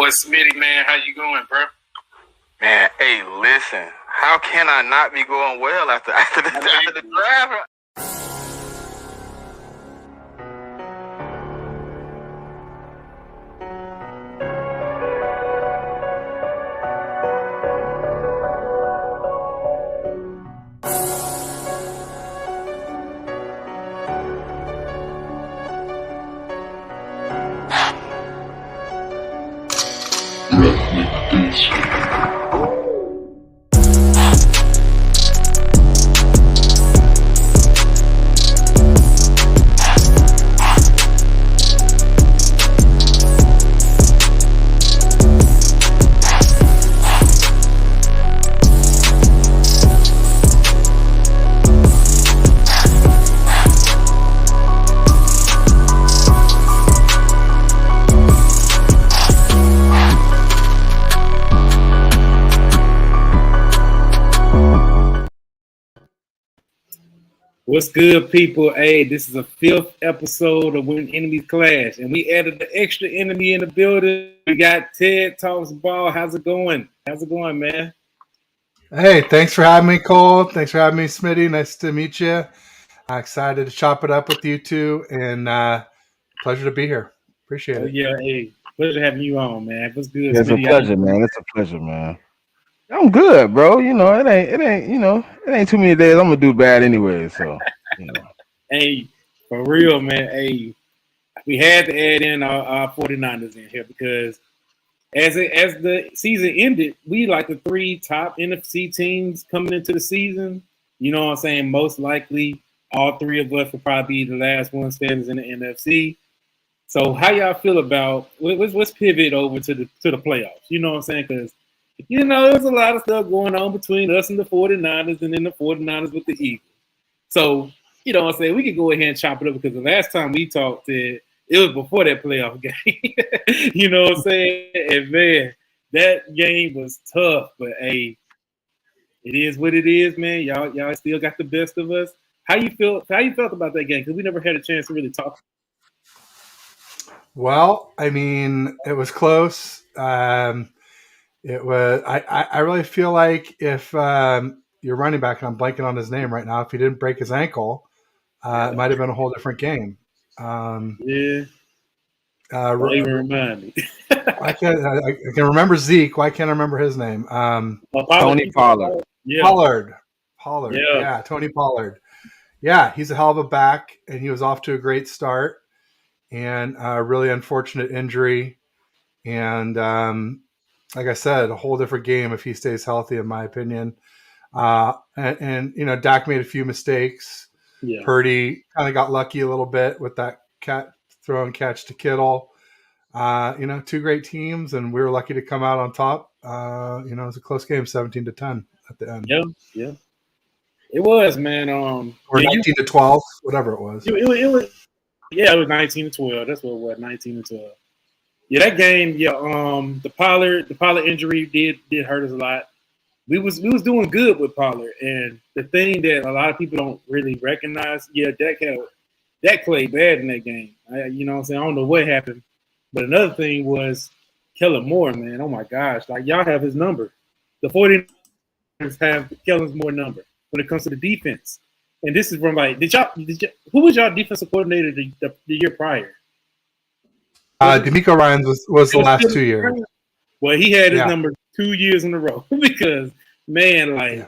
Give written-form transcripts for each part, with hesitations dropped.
boy Smitty, man. How you going, bro? Man, hey, listen. How can I not be going well after the drive? What's good, people? Hey, this is a 5th episode of When Enemies Clash, and we added the extra enemy in the building. We got Ted Talks Ball. How's it going? How's it going, man? Hey, thanks for having me, Cole. Thanks for having me, Smitty. Nice to meet you. I'm excited to chop it up with you two, and pleasure to be here. Appreciate it. Yeah, hey, pleasure having you on, man. What's good, It's Smitty? a pleasure, man. It's a pleasure, man. I'm good, bro. You know, it ain't too many days I'm gonna do bad anyway. So, you know. Hey, for real, man. Hey, we had to add in our 49ers in here because as the season ended, we like the 3 top NFC teams coming into the season. You know what I'm saying? Most likely, all 3 of us will probably be the last one standing in the NFC. So, how y'all feel about? Let's pivot over to the playoffs. You know what I'm saying? Because there's a lot of stuff going on between us and the 49ers, and then the 49ers with the Eagles. So, you know what I'm saying? We can go ahead and chop it up because the last time we talked, it was before that playoff game. You know what I'm saying? And man, that game was tough. But hey, it is what it is, man. Y'all still got the best of us. How you felt about that game? Because we never had a chance to really talk. Well, I mean, it was close. It was. I really feel like if your running back, and I'm blanking on his name right now, if he didn't break his ankle, it might have been a whole different game. Don't even remind me. I can remember Zeke. Why can't I remember his name? Tony Pollard. Yeah. Pollard. Yeah, Tony Pollard. Yeah, he's a hell of a back, and he was off to a great start. And a really unfortunate injury. And like I said, a whole different game if he stays healthy, in my opinion. And Dak made a few mistakes. Yeah. Purdy kind of got lucky a little bit with that throw and catch to Kittle. 2 great teams, and we were lucky to come out on top. It was a close game, 17-10 at the end. Yeah. It was, man. Or 19-12, whatever it was. It was. Yeah, it was 19-12. That's what it was, 19-12. Yeah, that game. Yeah, the Pollard injury did hurt us a lot. We was doing good with Pollard, and the thing that a lot of people don't really recognize, Dak played bad in that game. You know what I'm saying? I don't know what happened, but another thing was Kellen Moore, man. Oh my gosh, like y'all have his number. The 49ers have Kellen Moore's number when it comes to the defense. And this is from who was y'all defensive coordinator the year prior? DeMeco Ryans was the last 2 years. Well, he had his number 2 years in a row because, man,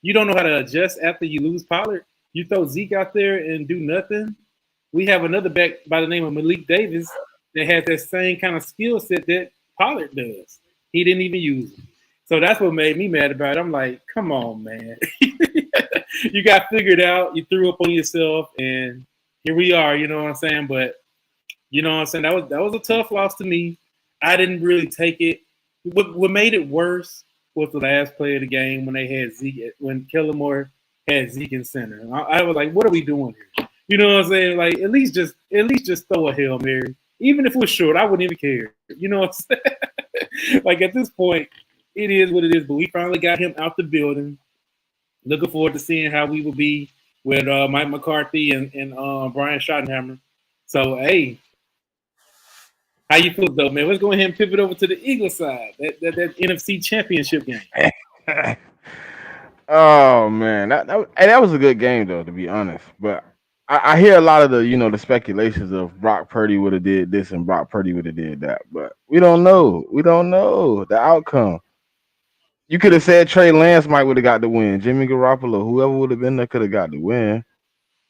you don't know how to adjust after you lose Pollard. You throw Zeke out there and do nothing. We have another back by the name of Malik Davis that has that same kind of skill set that Pollard does. He didn't even use it. So that's what made me mad about it. I'm like, come on, man. You got figured out. You threw up on yourself, and here we are. You know what I'm saying? But you know what I'm saying? That was a tough loss to me. I didn't really take it. What made it worse was the last play of the game when they had Zeke, when Kellen Moore had Zeke in center. I was like, what are we doing here? You know what I'm saying? Like, at least just throw a Hail Mary. Even if it was short, I wouldn't even care. You know what I'm saying? Like, at this point, it is what it is. But we finally got him out the building. Looking forward to seeing how we will be with Mike McCarthy and Brian Schottenheimer. So, hey, How you feel though, man? Let's go ahead and pivot over to the Eagles side. That NFC Championship game. Oh man, that was a good game though, to be honest. But I hear a lot of the speculations of Brock Purdy would have did this and Brock Purdy would have did that, but we don't know. We don't know the outcome. You could have said Trey Lance might would have got the win. Jimmy Garoppolo, whoever would have been there could have got the win.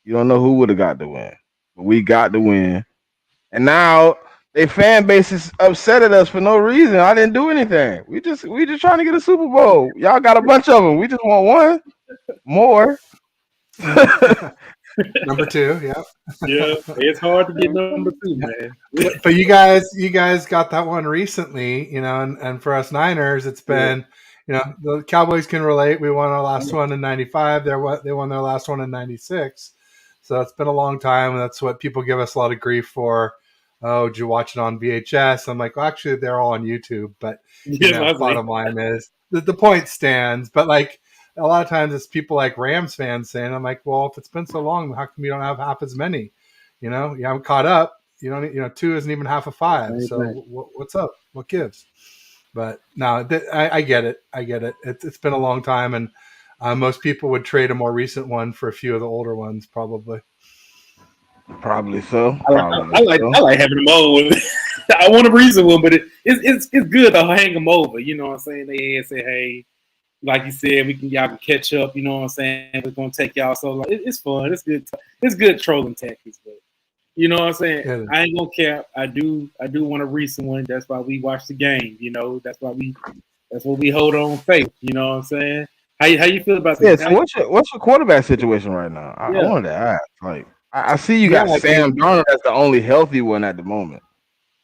You don't know who would have got the win, but we got the win. And now their fan base is upset at us for no reason. I didn't do anything. We just trying to get a Super Bowl. Y'all got a bunch of them. We just want one more. Number 2, yeah. Yeah, it's hard to get number 2, man. But you guys got that one recently, and for us Niners, it's been, the Cowboys can relate. We won our last one in '95. They won their last one in '96. So it's been a long time, and that's what people give us a lot of grief for. Oh, did you watch it on VHS? I'm like, well, actually, they're all on YouTube. But bottom line is the point stands. But like a lot of times, it's people like Rams fans saying, "I'm like, well, if it's been so long, how come you don't have half as many? You haven't caught up. You don't. 2 isn't even half of 5. So what's up? What gives?" But no, I get it. I get it. It's been a long time, and most people would trade a more recent one for a few of the older ones, probably. Probably so. I like having them over. I want a recent one, but it's good to hang them over. You know what I'm saying? They say, hey, like you said, y'all can catch up. You know what I'm saying? We're gonna take y'all. So it's fun. It's good. It's good trolling tactics, but you know what I'm saying? Yeah. I ain't gonna cap. I do want a recent one. That's why we watch the game. That's what we hold on faith. You know what I'm saying? How you feel about that? Yeah. So what's your quarterback situation right now? I wanted to ask. Like, I see you got Sam Darnold as the only healthy one at the moment.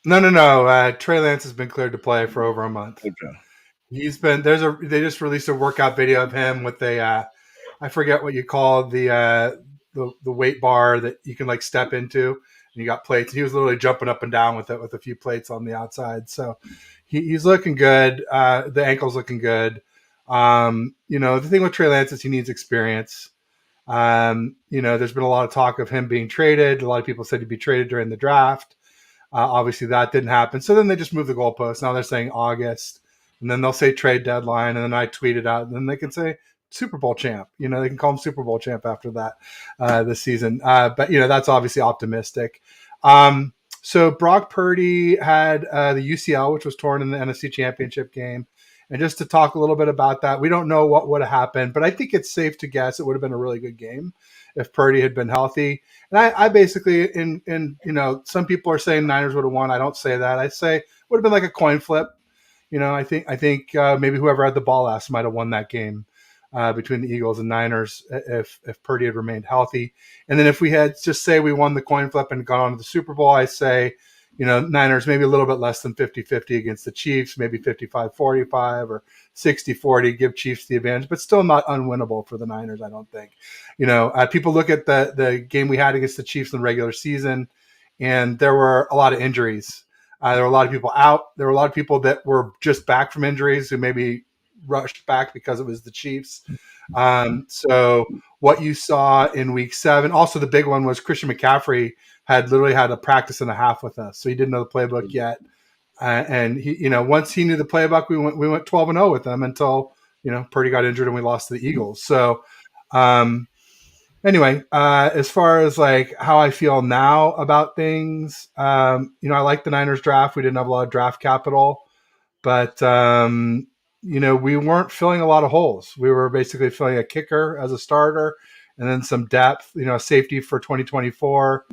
No. Trey Lance has been cleared to play for over a month. Okay. He's been they just released a workout video of him with I forget what you call the weight bar that you can like step into, and you got plates. He was literally jumping up and down with it with a few plates on the outside. So he's looking good. The ankle's looking good. The thing with Trey Lance is he needs experience. There's been a lot of talk of him being traded. A lot of people said he'd be traded during the draft. Obviously that didn't happen. So then they just moved the goalpost. Now they're saying August, and then they'll say trade deadline. And then I tweet it out, and then they can say Super Bowl champ. They can call him Super Bowl champ after that this season. But that's obviously optimistic. So Brock Purdy had the UCL, which was torn in the NFC Championship game. And just to talk a little bit about that, we don't know what would have happened, but I think it's safe to guess it would have been a really good game if Purdy had been healthy. And I basically, some people are saying Niners would have won. I don't say that. I say it would have been like a coin flip. I think maybe whoever had the ball last might have won that game between the Eagles and Niners if Purdy had remained healthy. And then if we had just say we won the coin flip and gone on to the Super Bowl, I say, Niners maybe a little bit less than 50-50 against the Chiefs, maybe 55-45 or 60-40, give Chiefs the advantage, but still not unwinnable for the Niners, I don't think. People look at the game we had against the Chiefs in the regular season, and there were a lot of injuries. There were a lot of people out. There were a lot of people that were just back from injuries who maybe rushed back because it was the Chiefs. So what you saw in week 7, also the big one was Christian McCaffrey had literally had a practice and a half with us. So he didn't know the playbook yet. And he, once he knew the playbook, we went 12-0 with him until, Purdy got injured and we lost to the Eagles. So, anyway, as far as like how I feel now about things, I like the Niners draft. We didn't have a lot of draft capital, but, we weren't filling a lot of holes. We were basically filling a kicker as a starter and then some depth, safety for 2024.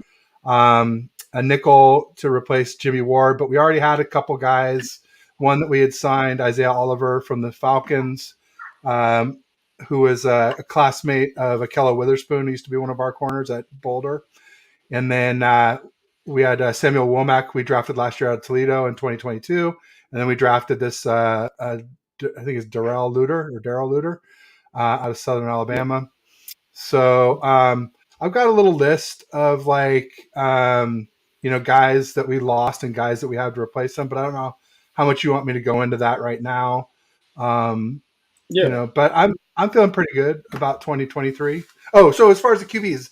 A nickel to replace Jimmy Ward, but we already had a couple guys. One that we had signed, Isaiah Oliver from the Falcons, who was a classmate of Akella Witherspoon, who used to be one of our corners at Boulder. And then we had Samuel Womack, we drafted last year out of Toledo in 2022. And then we drafted this, I think it's Darrell Luter out of Southern Alabama. So I've got a little list of guys that we lost and guys that we have to replace them, but I don't know how much you want me to go into that right now. But I'm feeling pretty good about 2023. Oh, so as far as the QBs,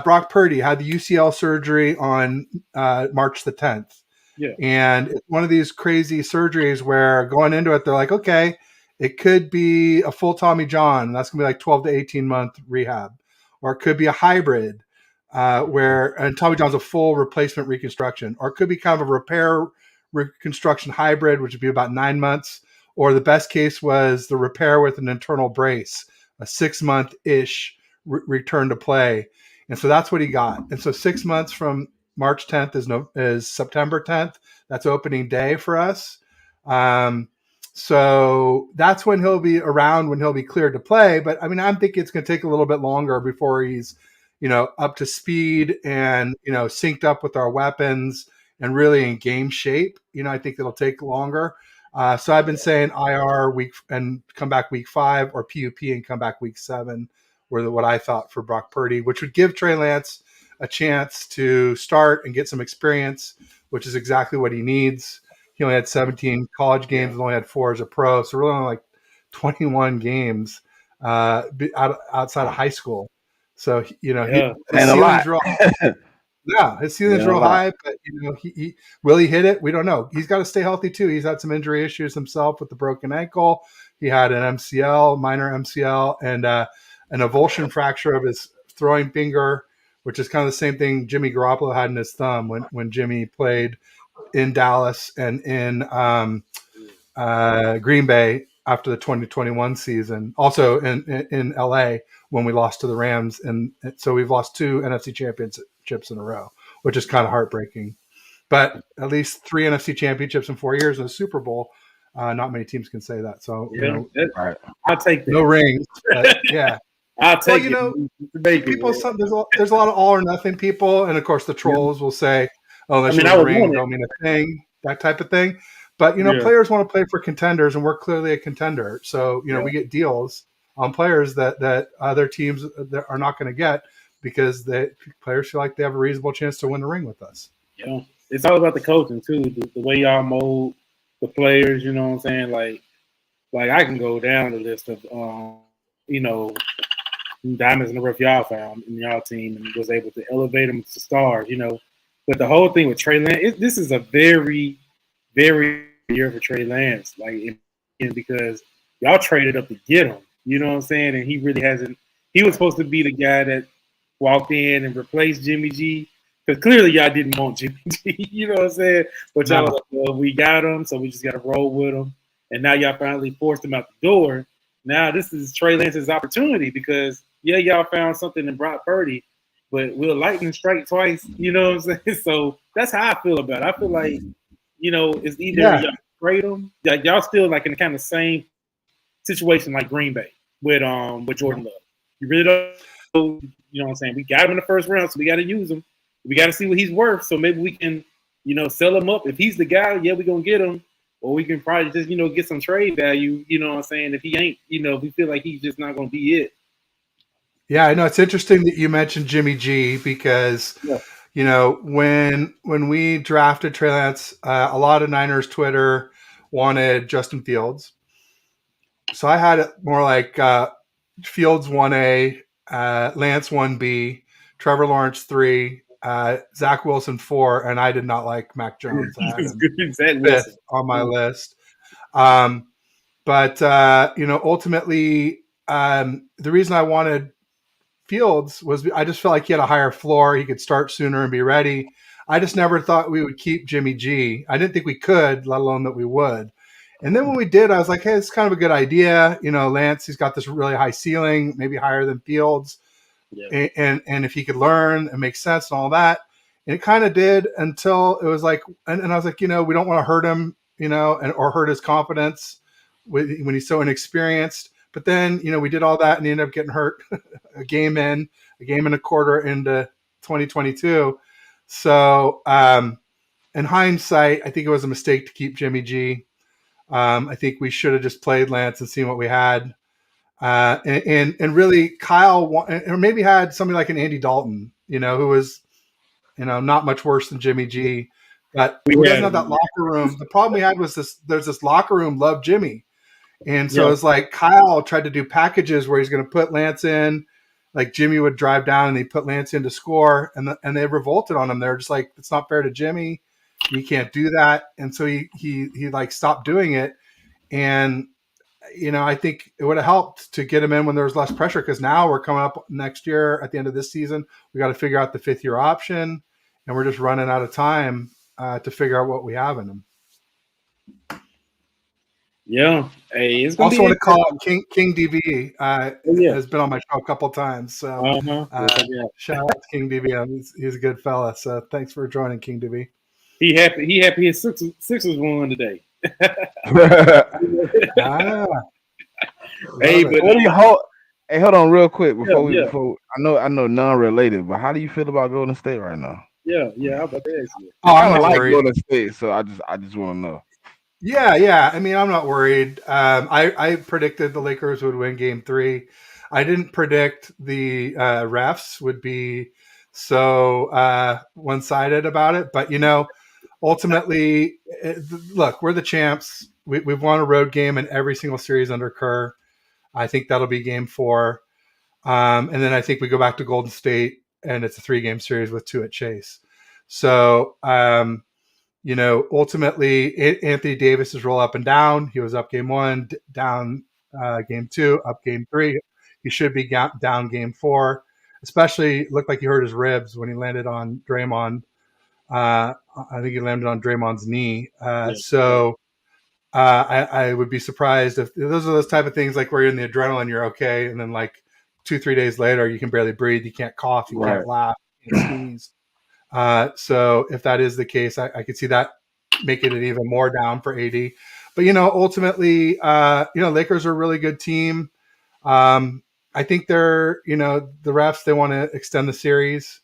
Brock Purdy had the UCL surgery on March the 10th. Yeah. And it's one of these crazy surgeries where going into it, they're like, okay, it could be a full Tommy John. That's going to be like 12 to 18 month rehab. Or it could be a hybrid and Tommy John's a full replacement reconstruction. Or it could be kind of a repair reconstruction hybrid, which would be about 9 months. Or the best case was the repair with an internal brace, a 6 month-ish return to play. And so that's what he got. And so 6 months from March 10th is September 10th. That's opening day for us. So that's when he'll be around, when he'll be cleared to play. But I mean, I'm thinking it's going to take a little bit longer before he's, up to speed and, synced up with our weapons and really in game shape. I think it'll take longer. So I've been saying IR week and come back week 5, or PUP and come back week 7 were what I thought for Brock Purdy, which would give Trey Lance a chance to start and get some experience, which is exactly what he needs. He only had 17 college games and only had 4 as a pro. So really only like 21 games outside of high school. So, his ceiling's real his ceiling's real high, but he will he hit it? We don't know. He's got to stay healthy too. He's had some injury issues himself with the broken ankle. He had an minor MCL, and an avulsion fracture of his throwing finger, which is kind of the same thing Jimmy Garoppolo had in his thumb when Jimmy played in Dallas and in Green Bay after the 2021 season. Also in LA when we lost to the Rams. And so we've lost 2 NFC championships in a row, which is kind of heartbreaking. But at least 3 NFC championships in 4 years and a Super Bowl. Not many teams can say that. So, I'll take that. No rings. But, yeah. I'll take it. People. There's a lot of all or nothing people, and of course the trolls will say, "Oh, unless you ring, don't mean a thing." That type of thing. But players want to play for contenders, and we're clearly a contender. So we get deals on players that other teams that are not going to get because the players feel like they have a reasonable chance to win the ring with us. Yeah, it's all about the coaching too. The way y'all mold the players. You know what I'm saying? Like I can go down the list of diamonds in the rough y'all found in y'all team and was able to elevate them to stars, But the whole thing with Trey Lance, this is a very, very year for Trey Lance, because y'all traded up to get him, you know what I'm saying? And he really hasn't. He was supposed to be the guy that walked in and replaced Jimmy G, because clearly y'all didn't want Jimmy G, you know what I'm saying? But y'all was like, well, we got him, so we just got to roll with him. And now y'all finally forced him out the door. Now this is Trey Lance's opportunity because, y'all found something in Brock Purdy, but will lightning strike twice? You know what I'm saying? So that's how I feel about it. I feel like, it's either y'all trade him, y'all still like in the kind of same situation like Green Bay with Jordan Love. You really don't know, you know what I'm saying? We got him in the first round, so we got to use him. We got to see what he's worth, so maybe we can, sell him up. If he's the guy, we're going to get him. Or we can probably just, get some trade value, you know what I'm saying? If he ain't, if we feel like he's just not going to be it. Yeah, I know. It's interesting that you mentioned Jimmy G because, when we drafted Trey Lance, a lot of Niners Twitter wanted Justin Fields. So I had it more like Fields 1A, Lance 1B, Trevor Lawrence 3, Zach Wilson 4, and I did not like Mac Jones. I had him 5th on my list. But ultimately, the reason I wanted Fields was I just felt like he had a higher floor. He could start sooner and be ready. I just never thought we would keep Jimmy G. I didn't think we could, let alone that we would. And then when we did, I was like, hey, it's kind of a good idea. Lance, he's got this really high ceiling, maybe higher than Fields. Yeah. And if he could learn and make sense and all that. And it kind of did until it was like, and I was like, we don't want to hurt him, or hurt his confidence when he's so inexperienced. But then, we did all that and he ended up getting hurt a game and a quarter into 2022. So in hindsight, I think it was a mistake to keep Jimmy G. I think we should have just played Lance and seen what we had. And really Kyle, or maybe had somebody like an Andy Dalton, who was, not much worse than Jimmy G, but we doesn't have that locker room. The problem we had was there's this locker room loved Jimmy. And so it's like Kyle tried to do packages where he's going to put Lance in, like Jimmy would drive down and he put Lance in to score, and they revolted on him. They're just like, it's not fair to Jimmy. You can't do that. And so he like stopped doing it. And, I think it would have helped to get him in when there was less pressure, because now we're coming up next year at the end of this season. We got to figure out the 5th-year option, and we're just running out of time to figure out what we have in him. Yeah. Hey, it's also want to call out King DB. Has been on my show a couple of times. So shout out to King DB. He's a good fella. So thanks for joining, King DB. He happy his Sixers won today. Hey, but what do you hold? Hey, hold on real quick before I know non-related, but how do you feel about Golden State right now? Yeah, I'm about to ask you. I like Golden State, so I just want to know. Yeah. I mean, I'm not worried. I predicted the Lakers would win Game 3. I didn't predict the refs would be so one-sided about it, but ultimately, look, we're the champs. We've won a road game in every single series under Kerr. I think that'll be Game 4. And then I think we go back to Golden State, and it's a 3-game series with 2 at Chase. So, ultimately, Anthony Davis is roll up and down. He was up Game 1, down Game 2, up Game 3. He should be down Game 4. Especially looked like he hurt his ribs when he landed on Draymond. I think he landed on Draymond's knee. So I would be surprised if those are those type of things, like where you're in the adrenaline, you're okay, and then like 2-3 days later, you can barely breathe, you can't cough, you can't laugh, you can't sneeze. So if that is the case, I could see that making it even more down for AD. But ultimately, Lakers are a really good team. I think they're, the refs, they want to extend the series.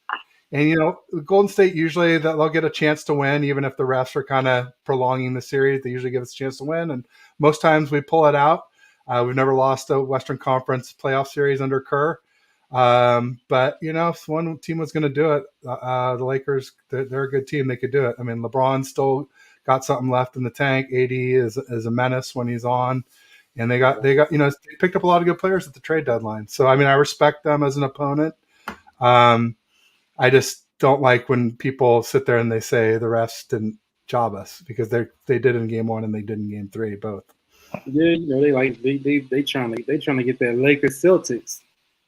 And, Golden State, usually they'll get a chance to win, even if the refs are kind of prolonging the series. They usually give us a chance to win. And most times we pull it out. We've never lost a Western Conference playoff series under Kerr. But, if one team was going to do it, the Lakers, they're a good team. They could do it. I mean, LeBron still got something left in the tank. AD is a menace when he's on. And they got they picked up a lot of good players at the trade deadline. So, I mean, I respect them as an opponent. I just don't like when people sit there and they say the refs didn't job us, because they did in Game 1 and they did in Game 3 both. Yeah, they trying to get that Lakers Celtics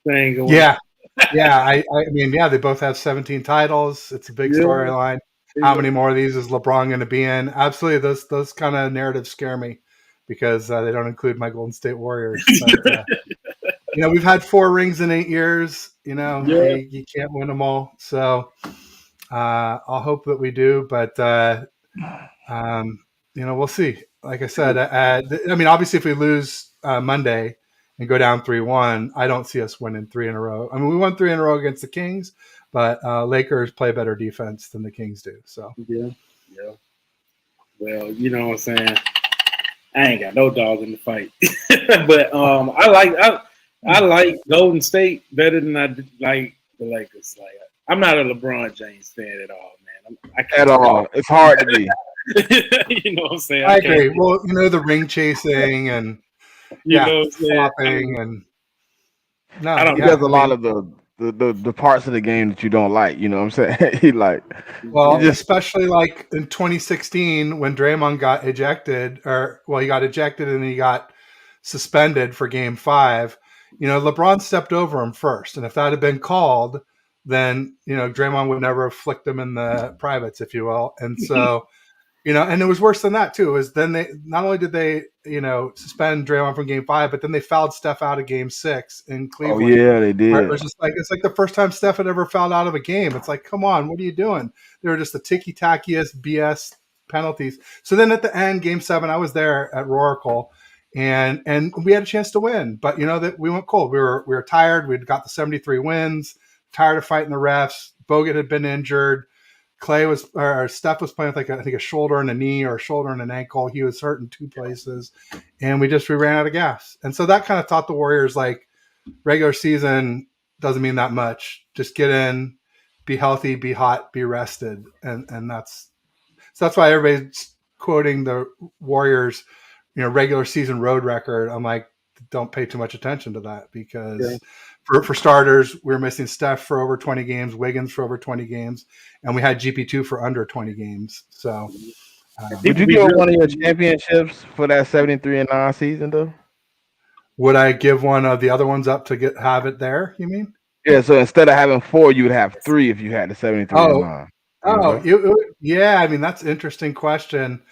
thing going. Yeah. I mean, they both have 17 titles. It's a big storyline. How many more of these is LeBron going to be in? Absolutely, those kind of narratives scare me, because they don't include my Golden State Warriors. But, we've had 4 rings in 8 years. You can't win them all. So I'll hope that we do. But, we'll see. Like I said, I mean, obviously, if we lose Monday and go down 3-1, I don't see us winning 3 in a row. I mean, we won 3 in a row against the Kings, but Lakers play better defense than the Kings do. So yeah. Well, you know what I'm saying. I ain't got no dog in the fight, but I like Golden State better than I like the Lakers. Like, I'm not a LeBron James fan at all, man. I can't at all. It's hard to be. You know what I'm saying? I agree. Well, the ring chasing and flopping and he does a lot of the parts of the game that you don't like. You know what I'm saying? Especially like in 2016 when Draymond got ejected, he got ejected and then he got suspended for Game 5. LeBron stepped over him first, and if that had been called, then Draymond would never have flicked him in the privates, if you will. And so, and it was worse than that too. Is then they not only did they suspend Draymond from Game 5, but then they fouled Steph out of Game 6 in Cleveland. Oh yeah, they did. It was just like it's like the first time Steph had ever fouled out of a game. It's like, come on, what are you doing? They were just the ticky-tackiest BS penalties. So then at the end, Game 7, I was there at Roracle. And we had a chance to win, but that we went cold. We were tired. We'd got the 73 wins, tired of fighting the refs. Bogut had been injured. Steph was playing with a shoulder and a knee, or a shoulder and an ankle. He was hurt in 2 places, and we ran out of gas. And so that kind of taught the Warriors, like, regular season doesn't mean that much. Just get in, be healthy, be hot, be rested, and that's why everybody's quoting the Warriors, regular season road record. I'm like, don't pay too much attention to that, because for starters, we were missing Steph for over 20 games, Wiggins for over 20 games, and we had GP2 for under 20 games. So, would you give one of your championships for that 73-9 season, though? Would I give one of the other ones up to have it there? You mean? Yeah. So instead of having 4, you would have 3 if you had the 73-9. Yeah. I mean, that's an interesting question.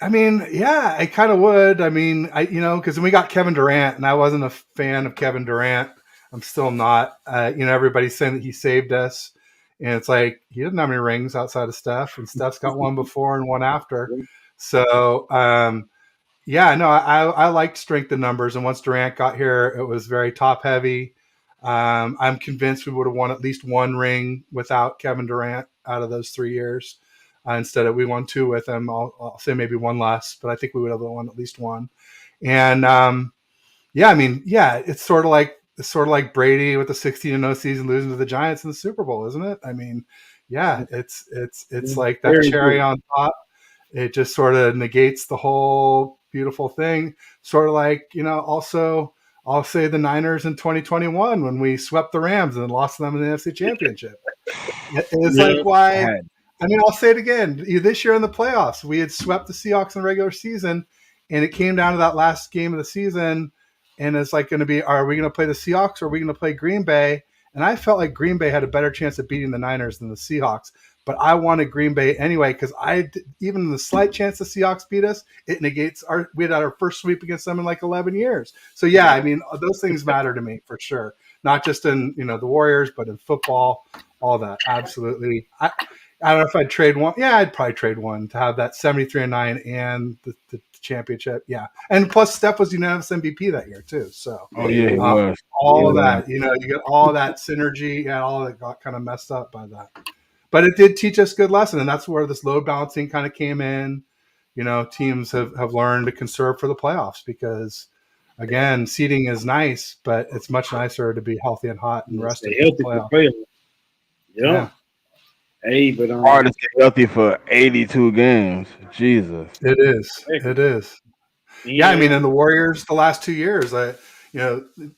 I mean, yeah, I kind of would. I mean, because we got Kevin Durant, and I wasn't a fan of Kevin Durant. I'm still not. Everybody's saying that he saved us, and it's like he doesn't have any rings outside of Steph, and Steph's got one before and one after. So, I liked strength in numbers, and once Durant got here, it was very top heavy. I'm convinced we would have won at least one ring without Kevin Durant out of those 3 years. Instead of we won 2 with him, I'll say maybe one less, but I think we would have won at least one. And it's sort of like Brady with the 16-0 season losing to the Giants in the Super Bowl, isn't it? I mean, yeah, it's like that cherry on top. It just sort of negates the whole beautiful thing. Sort of like, also I'll say the Niners in 2021 when we swept the Rams and lost them in the NFC Championship. It's like why. I mean, I'll say it again. This year in the playoffs, we had swept the Seahawks in the regular season, and it came down to that last game of the season, and it's like going to be, are we going to play the Seahawks or are we going to play Green Bay? And I felt like Green Bay had a better chance of beating the Niners than the Seahawks, but I wanted Green Bay anyway because even the slight chance the Seahawks beat us, it negates we had our first sweep against them in like 11 years. So yeah, I mean, those things matter to me for sure, not just in the Warriors, but in football, all that. Absolutely. I don't know if I'd trade one. Yeah, I'd probably trade one to have that 73-9 and the championship. Yeah. And plus Steph was unanimous MVP that year too. So he was. All of that, you get all that synergy. Yeah, all of that got kind of messed up by that. But it did teach us a good lesson. And that's where this load balancing kind of came in. Teams have learned to conserve for the playoffs because again, seeding is nice, but it's much nicer to be healthy and hot and rested for the playoffs. Yeah. Hey, but hard to stay healthy for 82 games. Jesus, it is. Yeah, I mean, in the Warriors, the last 2 years,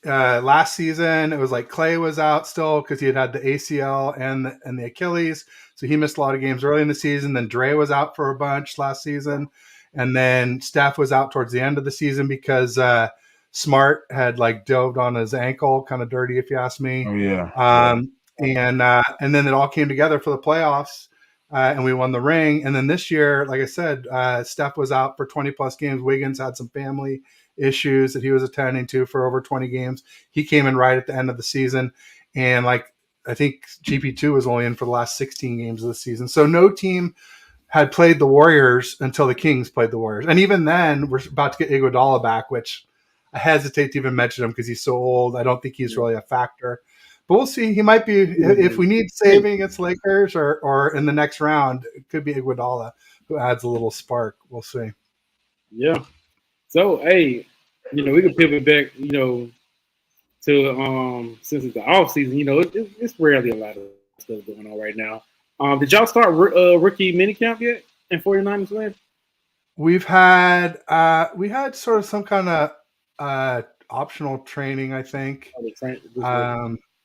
last season it was like Clay was out still because he had the ACL and the Achilles, so he missed a lot of games early in the season. Then Dre was out for a bunch last season, and then Steph was out towards the end of the season because Smart had dove on his ankle, kind of dirty if you ask me. Oh yeah. And then it all came together for the playoffs, and we won the ring. And then this year, like I said, Steph was out for 20 plus games. Wiggins had some family issues that he was attending to for over 20 games. He came in right at the end of the season, and I think GP2 was only in for the last 16 games of the season. So no team had played the Warriors until the Kings played the Warriors, and even then, we're about to get Iguodala back, which I hesitate to even mention him because he's so old. I don't think he's really a factor. But we'll see. He might be, if we need saving against Lakers or in the next round, it could be Iguodala who adds a little spark. We'll see. Yeah. So, hey, we can pivot back, to since it's the off season, it's rarely a lot of stuff going on right now. Did y'all start rookie minicamp yet in 49ers land? We had sort of some kind of optional training, I think.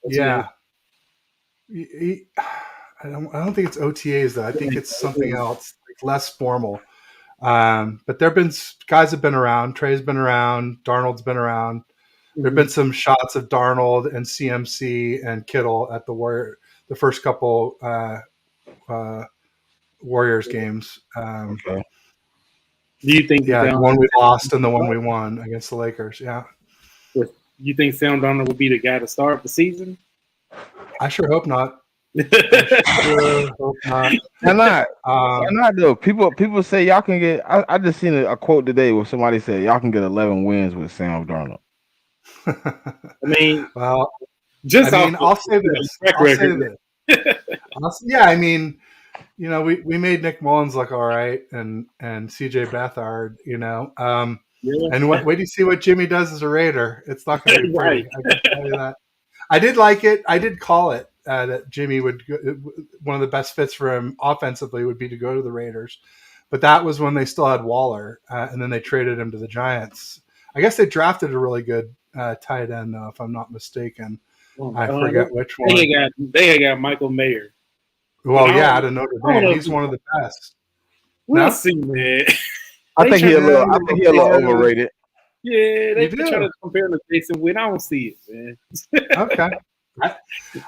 Yeah. I don't think it's OTAs though. I think it's something else, less formal. But guys have been around. Trey's been around. Darnold's been around. There've been some shots of Darnold and CMC and Kittle at the first couple Warriors games. Okay. Do you think? Yeah, the one we lost and the one we won against the Lakers. Yeah. You think Sam Darnold will be the guy to start the season? I sure hope not. Hope not. Why not though? People say y'all can get. I just seen a quote today where somebody said y'all can get 11 wins with Sam Darnold. I mean, well, I'll say this. Yeah, I mean, we made Nick Mullins look all right, and CJ Beathard, Yeah. And wait do you see what Jimmy does as a Raider. It's not going to be pretty. I can tell you that. I did like it. I did call it that Jimmy would one of the best fits for him offensively would be to go to the Raiders, but that was when they still had Waller, and then they traded him to the Giants. I guess they drafted a really good tight end, though, if I'm not mistaken. I forget which one. They had got Michael Mayer. Well, yeah, out of Notre Dame. He's one of the best. We'll see, man. I think he's a little overrated. Yeah, they try to compare him to Jason Witten. I don't see it, man. Okay.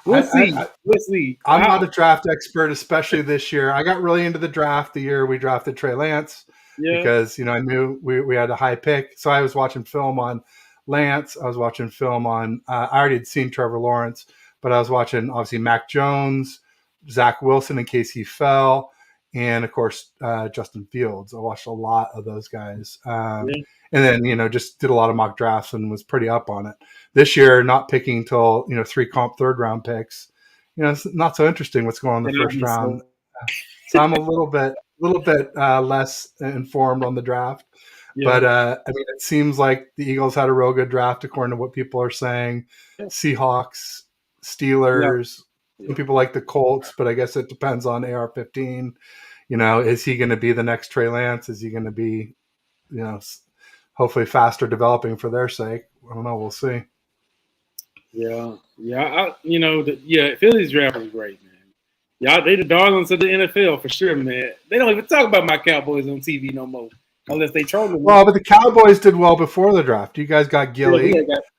We'll see. I'm not a draft expert, especially this year. I got really into the draft the year we drafted Trey Lance because, I knew we had a high pick. So I was watching film on Lance. I was watching film on I already had seen Trevor Lawrence, but I was watching, obviously, Mac Jones, Zach Wilson in case he fell, and, of course, Justin Fields. I watched a lot of those guys. And then, just did a lot of mock drafts and was pretty up on it. This year, not picking till 3 comp third-round picks. It's not so interesting what's going on in the first round. So I'm a little bit less informed on the draft. Yeah. But, it seems like the Eagles had a real good draft according to what people are saying. Seahawks, Steelers, some people like the Colts, but I guess it depends on AR-15. Is he going to be the next Trey Lance? Is he going to be, hopefully faster developing for their sake? I don't know. We'll see. Yeah. Philly's draft was great, man. Y'all, they the darlings of the NFL for sure, man. They don't even talk about my Cowboys on TV no more, unless they troll them. Well, but the Cowboys did well before the draft. You guys got Gilly,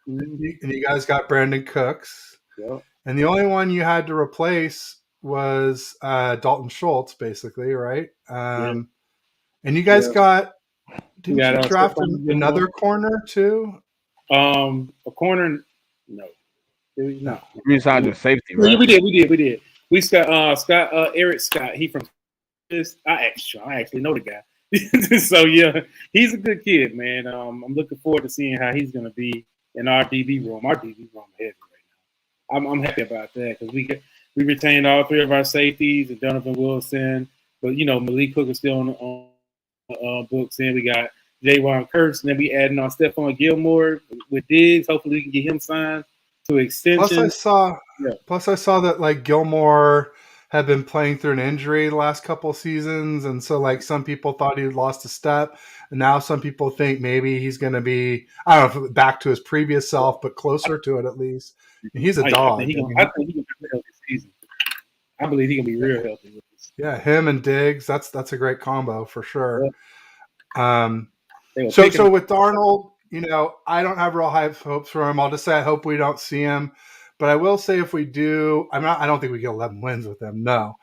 and you guys got Brandon Cooks. Yeah. And the only one you had to replace was Dalton Schultz, basically, right? And you guys got. Did you draft another corner too? A corner, no. No. We signed a safety, right? We did. We got Eric Scott. He from this. I actually know the guy. So he's a good kid, man. I'm looking forward to seeing how he's going to be in our DB room. Our DB room heavy right now. I'm happy about that because we retained all 3 of our safeties and Donovan Wilson, but Malik Cook is still on books, and we got Jayron Kearse, and then we adding on Stephon Gilmore with Diggs. Hopefully, we can get him signed to extension. Plus, I saw that like Gilmore had been playing through an injury the last couple of seasons, and so some people thought he lost a step, and now some people think maybe he's going to be back to his previous self, but closer to it at least. And he's a dog. I think he can be real healthy season. I believe he can be real healthy with this. Yeah, him and Diggs, that's a great combo for sure. So with Darnold, I don't have real high hopes for him. I'll just say I hope we don't see him. But I will say if we do, I don't think we get 11 wins with him. No.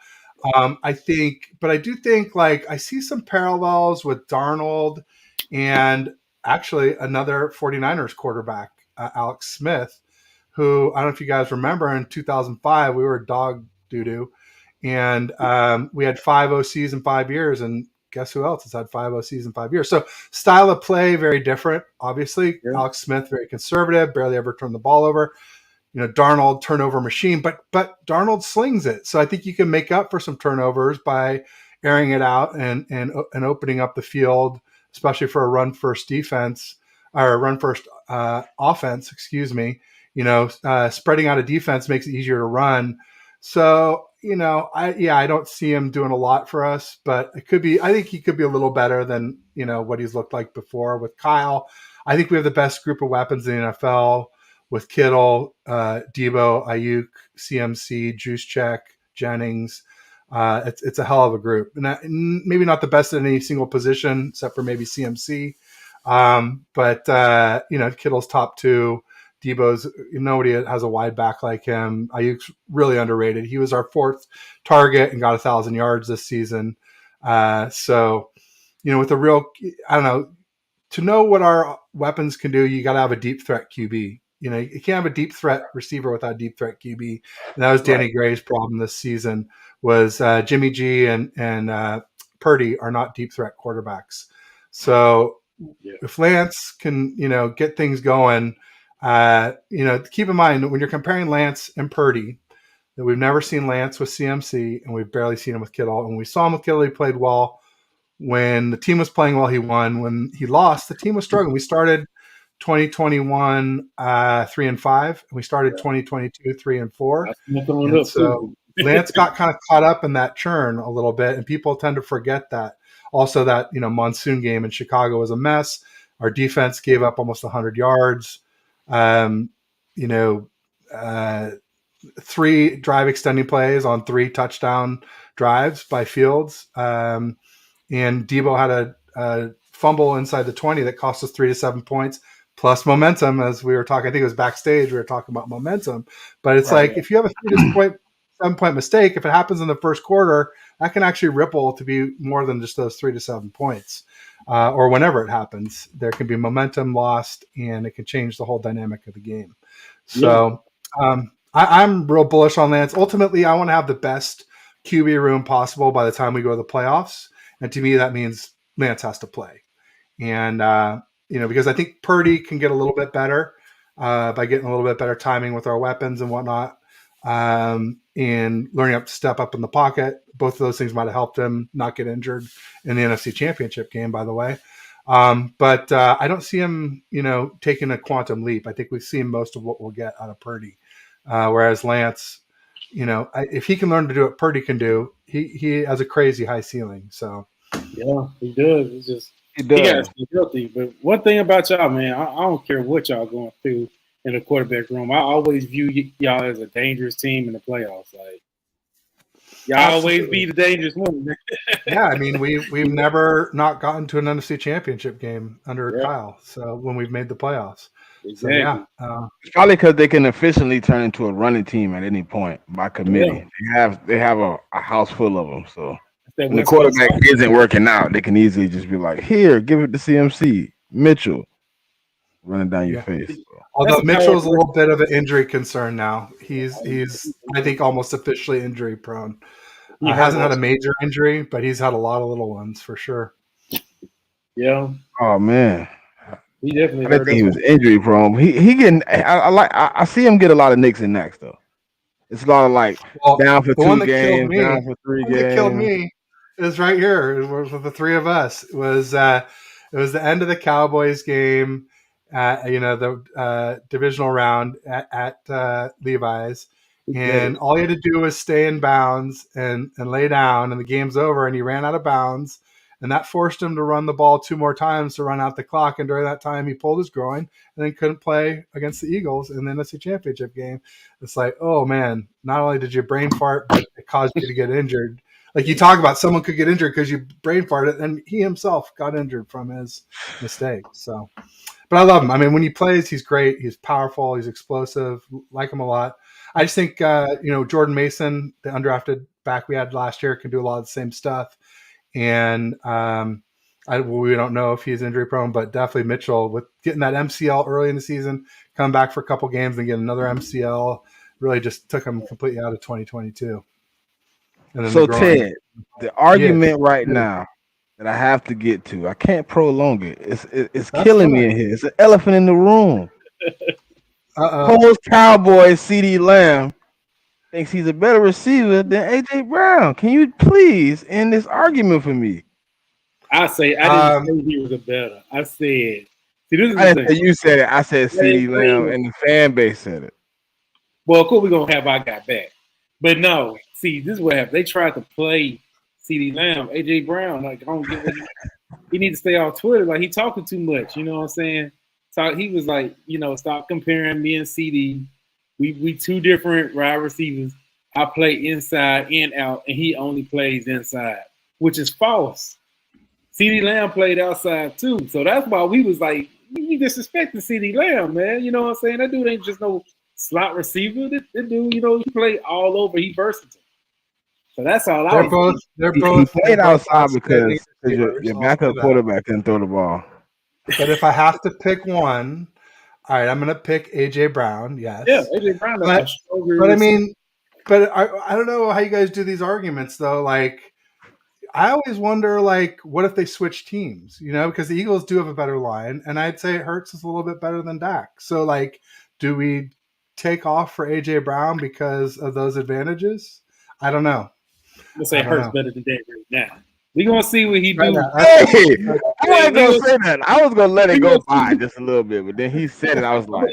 I do think I see some parallels with Darnold and actually another 49ers quarterback, Alex Smith, who I don't know if you guys remember in 2005, we were dog doo-doo. And we had 5 OCs in 5 years, and guess who else has had 5 OCs in 5 years? So style of play, very different, obviously. Yeah. Alex Smith, very conservative, barely ever turned the ball over. Darnold, turnover machine, but Darnold slings it. So I think you can make up for some turnovers by airing it out and opening up the field, especially for a run-first defense or a run-first offense, excuse me. Spreading out a defense makes it easier to run. So, I don't see him doing a lot for us, but I think he could be a little better than, what he's looked like before with Kyle. I think we have the best group of weapons in the NFL with Kittle, Debo, Ayuk, CMC, Juszczyk, Jennings. It's a hell of a group. Maybe not the best at any single position, except for maybe CMC. But Kittle's top 2. Debo's, nobody has a wide back like him. Ayuk's really underrated. He was our 4th target and got 1,000 yards this season. So, with a real, to know what our weapons can do, you got to have a deep threat QB. You can't have a deep threat receiver without a deep threat QB. And that was Danny Gray's problem this season was Jimmy G and Purdy are not deep threat quarterbacks. So if Lance can, get things going, keep in mind when you're comparing Lance and Purdy, that we've never seen Lance with CMC and we've barely seen him with Kittle. And we saw him with Kittle, he played well. When the team was playing well, he won. When he lost, the team was struggling. We started 2021 3-5, and we started 2022 3-4. And so Lance got kind of caught up in that churn a little bit, and people tend to forget that. Also, that monsoon game in Chicago was a mess. Our defense gave up almost 100 yards. 3 drive extending plays on 3 touchdown drives by Fields. And Debo had a fumble inside the 20 that cost us 3 to 7 points, plus momentum. As we were talking, I think it was backstage, we were talking about momentum. But it's right, like, if you have a 3 to 7 point mistake, if it happens in the first quarter, that can actually ripple to be more than just those 3 to 7 points. Or whenever it happens, there can be momentum lost, and it can change the whole dynamic of the game. So I'm real bullish on Lance. Ultimately, I want to have the best QB room possible by the time we go to the playoffs. And to me, that means Lance has to play. And, because I think Purdy can get a little bit better by getting a little bit better timing with our weapons and whatnot, and learning up to step up in the pocket. Both of those things might have helped him not get injured in the NFC Championship game, by the way. But I don't see him, taking a quantum leap. I think we've seen most of what we'll get out of Purdy. Whereas Lance, if he can learn to do what Purdy can do, he has a crazy high ceiling. So yeah, he does. He got to be healthy. But one thing about y'all, man, I don't care what y'all going through in the quarterback room. I always view y'all as a dangerous team in the playoffs. Like, y'all always be the dangerous one. Yeah, I mean, we've never not gotten to an NFC Championship game under Kyle. So when we've made the playoffs. Exactly. So, it's probably because they can efficiently turn into a running team at any point by committee. They have a house full of them. So when the quarterback isn't working out, they can easily just be like, "Here, give it to CMC, Mitchell, running down your face." So. Although Mitchell's a little bit of an injury concern now. He's I think almost officially injury prone. He hasn't had a major injury, but he's had a lot of little ones for sure. Yeah. Oh man. He definitely. I didn't think he was injury prone. He getting. I see him get a lot of nicks and knacks though. It's a lot of down for 2 games, down for 3 games. That killed me is right here. It was with the 3 of us. It was the end of the Cowboys game. The divisional round at Levi's, and all he had to do was stay in bounds and lay down, and the game's over. And he ran out of bounds. And that forced him to run the ball 2 more times to run out the clock. And during that time, he pulled his groin and then couldn't play against the Eagles in the NFC Championship game. It's like, oh, man, not only did you brain fart, but it caused you to get injured. Like you talk about someone could get injured because you brain farted, and he himself got injured from his mistake. So, but I love him. I mean, when he plays, he's great. He's powerful. He's explosive. Like him a lot. I just think, Jordan Mason, the undrafted back we had last year, can do a lot of the same stuff. And we don't know if he's injury prone, but definitely Mitchell, with getting that MCL early in the season, come back for a couple games and get another MCL, really just took him completely out of 2022. And then so Ted, the argument right now that I have to get to, I can't prolong it. It's killing me in here. It's an elephant in the room. Post Cowboys CeeDee Lamb thinks he's a better receiver than AJ Brown. Can you please end this argument for me? I didn't say he was a better. I said, I didn't say you said it. I said CeeDee Lamb, and the fan base said it. Well, of course, we're gonna have our guy back, but no. See, this is what happened. They tried to play CeeDee Lamb, AJ Brown. Like, I don't get what he need to stay off Twitter. Like, he talking too much. You know what I'm saying? So he was like, stop comparing me and CeeDee. We 2 different wide receivers. I play inside and out, and he only plays inside, which is false. CeeDee Lamb played outside too. So that's why we was like, you disrespecting CeeDee Lamb, man. You know what I'm saying? That dude ain't just no slot receiver. That dude, he play all over. He versatile. So that's all I was. They're both played outside because your backup quarterback can throw the ball. But if I have to pick one, all right, I'm going to pick AJ Brown. Yes. Yeah, AJ Brown. But I mean, I don't know how you guys do these arguments though. Like, I always wonder, like, what if they switch teams? Because the Eagles do have a better line, and I'd say Hurts is a little bit better than Dak. So, like, do we take off for AJ Brown because of those advantages? I don't know. Let's say Hurts better than Dak right now. We're going to see what he do. Hey, I wasn't going to say that. I was going to let it go by just a little bit, but then he said it. I was like,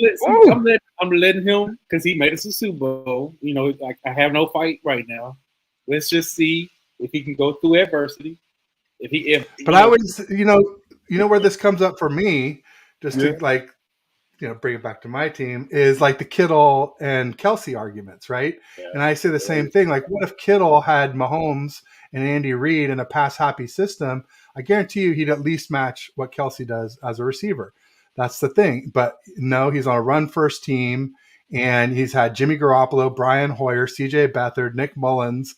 I'm letting him, because he made us a Super Bowl. I have no fight right now. Let's just see if he can go through adversity. I always, where this comes up for me, just to bring it back to my team, is like the Kittle and Kelsey arguments, right? Yeah. And I say the same thing. Like, what if Kittle had Mahomes and Andy Reid in a pass-happy system? I guarantee you he'd at least match what Kelsey does as a receiver. That's the thing. But no, he's on a run-first team, and he's had Jimmy Garoppolo, Brian Hoyer, C.J. Beathard, Nick Mullins,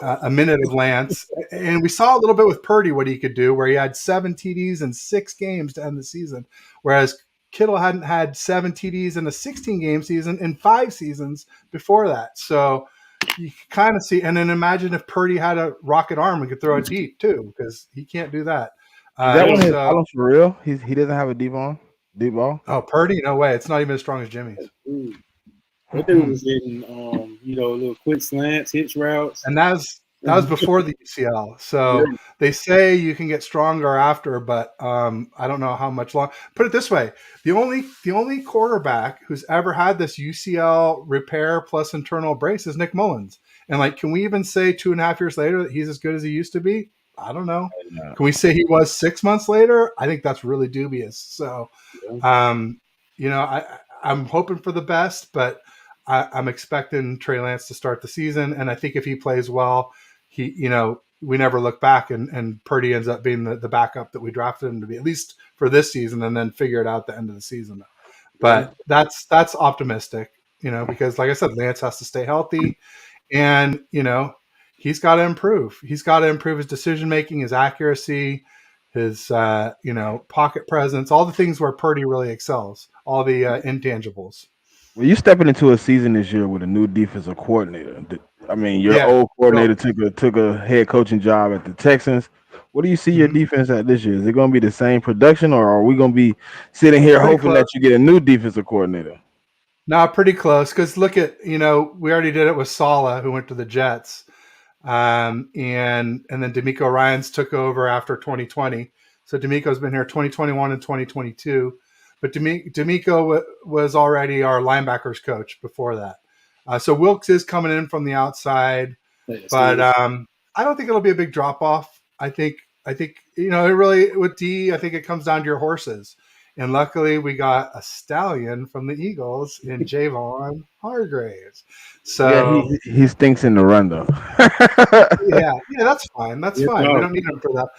a minute of Lance. And we saw a little bit with Purdy what he could do, where he had 7 TDs in 6 games to end the season, whereas Kittle hadn't had 7 TDs in a 16-game season in 5 seasons before that. So you kind of see, and then imagine if Purdy had a rocket arm and could throw it deep too, because he can't do that. Is that one his problem for real? He doesn't have a deep ball? Oh, Purdy? No way. It's not even as strong as Jimmy's. That dude was getting, little quick slants, hitch routes. And that was before the UCL. So they say you can get stronger after, but I don't know how much longer. Put it this way: the only quarterback who's ever had this UCL repair plus internal brace is Nick Mullins. And can we even say 2.5 years later that he's as good as he used to be? I don't know. Can we say he was 6 months later? I think that's really dubious. So, I'm hoping for the best, but I'm expecting Trey Lance to start the season. And I think if he plays well, we never look back and Purdy ends up being the backup that we drafted him to be, at least for this season, and then figure it out at the end of the season. But that's optimistic, because like I said, Lance has to stay healthy, and, he's got to improve. He's got to improve his decision-making, his accuracy, his, pocket presence, all the things where Purdy really excels, all the intangibles. Well, you're stepping into a season this year with a new defensive coordinator. I mean, your old coordinator took a head coaching job at the Texans. What do you see your defense at this year? Is it going to be the same production, or are we going to be sitting here hoping that you get a new defensive coordinator? No, pretty close. Because look at, we already did it with Saleh, who went to the Jets. And then DeMeco Ryans took over after 2020. So DeMeco's been here 2021 and 2022. But DeMeco was already our linebackers coach before that. So Wilkes is coming in from the outside, but I don't think it'll be a big drop off. I think it really, with D, I think it comes down to your horses. And luckily we got a stallion from the Eagles in Javon Hargraves. So he stinks in the run though. yeah, that's fine. That's fine. We don't need him for that.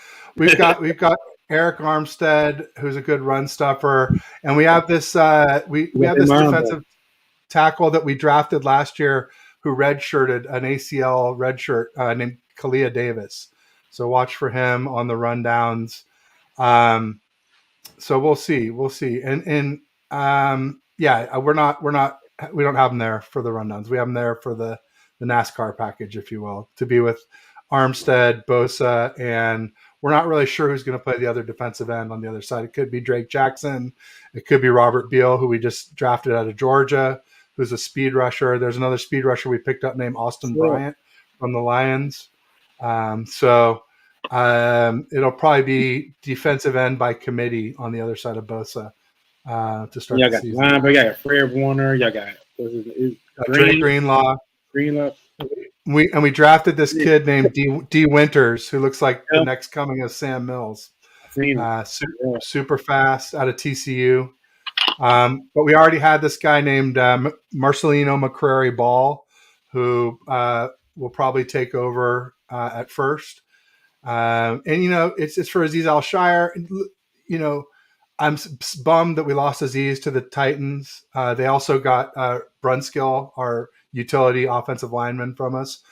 We've got Eric Armstead, who's a good run stuffer, and we have this we have this defensive tackle that we drafted last year who redshirted an ACL redshirt named Kalia Davis. So watch for him on the rundowns. So we'll see, and we don't have them there for the rundowns. We have them there for the NASCAR package, if you will, to be with Armstead, Bosa, and we're not really sure who's going to play the other defensive end on the other side. It could be Drake Jackson. It could be Robert Beal, who we just drafted out of Georgia, who's a speed rusher. There's another speed rusher we picked up named Austin Bryant from the Lions. So it'll probably be defensive end by committee on the other side of Bosa to start the season. Y'all got Fred Warner. Y'all got Greenlaw. We drafted this kid named D. Winters, who looks like the next coming of Sam Mills. Super fast out of TCU. But we already had this guy named Marcelino McCrary Ball, who will probably take over at first. And it's for Azeez Al-Shire. I'm bummed that we lost Azeez to the Titans. They also got Brunskill, our utility offensive lineman, from us.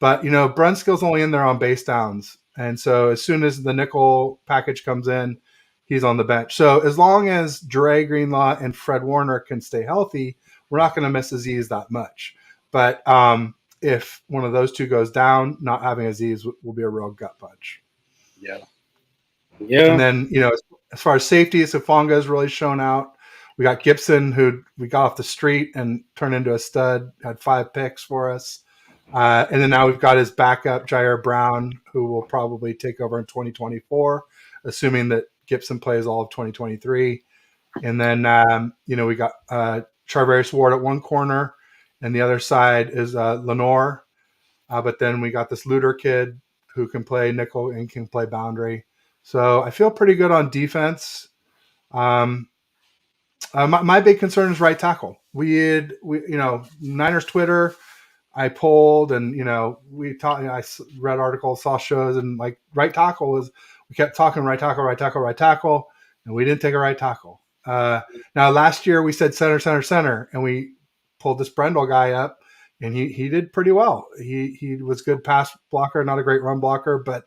But, Brunskill's only in there on base downs. And so as soon as the nickel package comes in, he's on the bench. So as long as Dre Greenlaw and Fred Warner can stay healthy, we're not going to miss Azeez that much. But if one of those two goes down, not having Azeez will be a real gut punch. Yeah. And then, as far as safety, Sufanga has really shown out. We got Gibson, who we got off the street and turned into a stud, had 5 picks for us. And then now we've got his backup, Jair Brown, who will probably take over in 2024, assuming that Gibson plays all of 2023. And then, we got Charvarius Ward at one corner, and the other side is Lenore. But then we got this Luter kid who can play nickel and can play boundary. So I feel pretty good on defense. My big concern is right tackle. Niners Twitter, I polled, and we talked. I read articles, saw shows, and like right tackle was. We kept talking right tackle, and we didn't take a right tackle. Now last year we said center, and we pulled this Brendel guy up, and he did pretty well. He was good pass blocker, not a great run blocker, but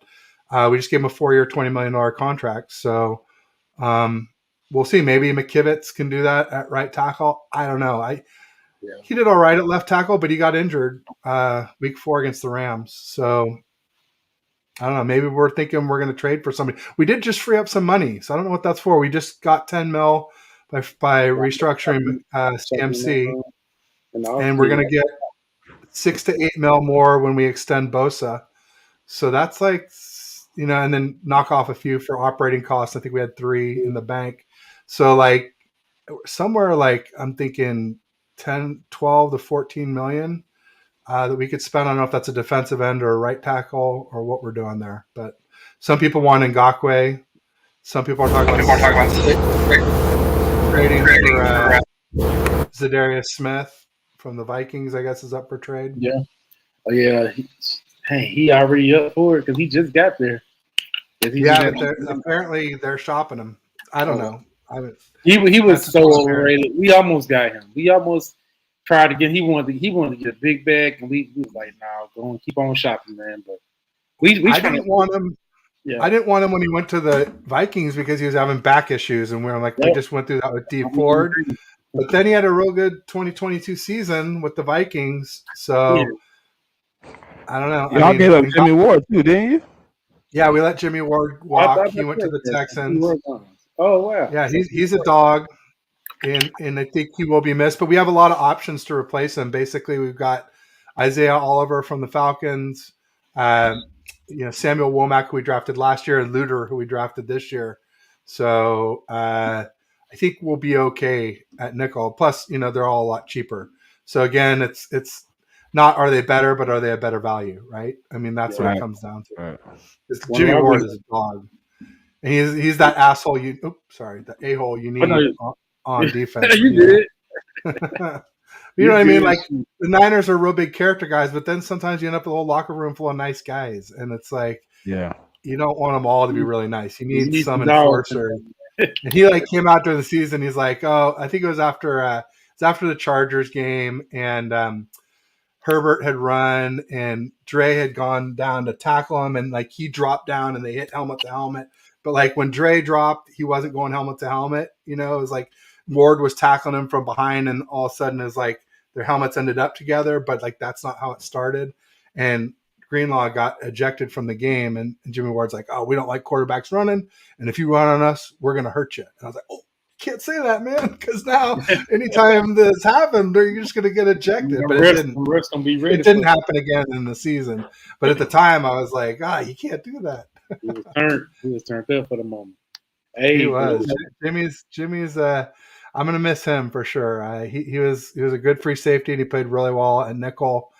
we just gave him a 4-year, $20 million contract. So we'll see. Maybe McKivitz can do that at right tackle. I don't know. He did all right at left tackle, but he got injured week 4 against the Rams. So I don't know. Maybe we're thinking we're going to trade for somebody. We did just free up some money, so I don't know what that's for. We just got $10 million by restructuring CMC, and we're going to get $6 to $8 million more when we extend Bosa. So that's like, and then knock off a few for operating costs. I think we had 3 in the bank. So like somewhere like I'm thinking 10, 12 to 14 million that we could spend. I don't know if that's a defensive end or a right tackle or what we're doing there. But some people want Ngakoue. Some people are talking about trading for Zadarius Smith from the Vikings, I guess, is up for trade. Yeah. Oh, yeah. He already up for it because he just got there. Apparently they're shopping him. I don't know. He was so overrated. We almost got him. We almost tried to get. He wanted to get a big bag, and we was like, "No, go and keep on shopping, man." But I didn't want him. Yeah. I didn't want him when he went to the Vikings because he was having back issues, and we just went through that with Dee Ford. But then he had a real good 2022 season with the Vikings. So I don't know. Y'all gave up Jimmy Ward too, didn't you? Yeah, we let Jimmy Ward walk. He went to the Texans. Oh wow! Yeah, he's a dog, and I think he will be missed. But we have a lot of options to replace him. Basically, we've got Isaiah Oliver from the Falcons, Samuel Womack, who we drafted last year, and Luter, who we drafted this year. So I think we'll be okay at nickel. Plus, they're all a lot cheaper. So again, it's not are they better, but are they a better value, right? I mean, that's what it comes down to. Right. Jimmy Ward is a dog. And he's that asshole the a-hole you need on defense. You did. You know what I mean? Like the Niners are real big character guys, but then sometimes you end up with a whole locker room full of nice guys, and it's like, you don't want them all to be really nice. You need some enforcer. And he came out during the season. He's like, oh, I think it was after the Chargers game, and Herbert had run, and Dre had gone down to tackle him, and he dropped down, and they hit helmet to helmet. But when Dre dropped, he wasn't going helmet to helmet. It was like Ward was tackling him from behind, and all of a sudden it's like their helmets ended up together, but that's not how it started. And Greenlaw got ejected from the game, and Jimmy Ward's like, oh, we don't like quarterbacks running, and if you run on us, we're going to hurt you. And I was like, oh, can't say that, man, because now anytime this happened, you're just going to get ejected. But it didn't happen again in the season. But at the time, I was like, you can't do that. He was turned up for the moment. Hey, he was. Jimmy's. I'm gonna miss him for sure. He was a good free safety, and he played really well at nickel.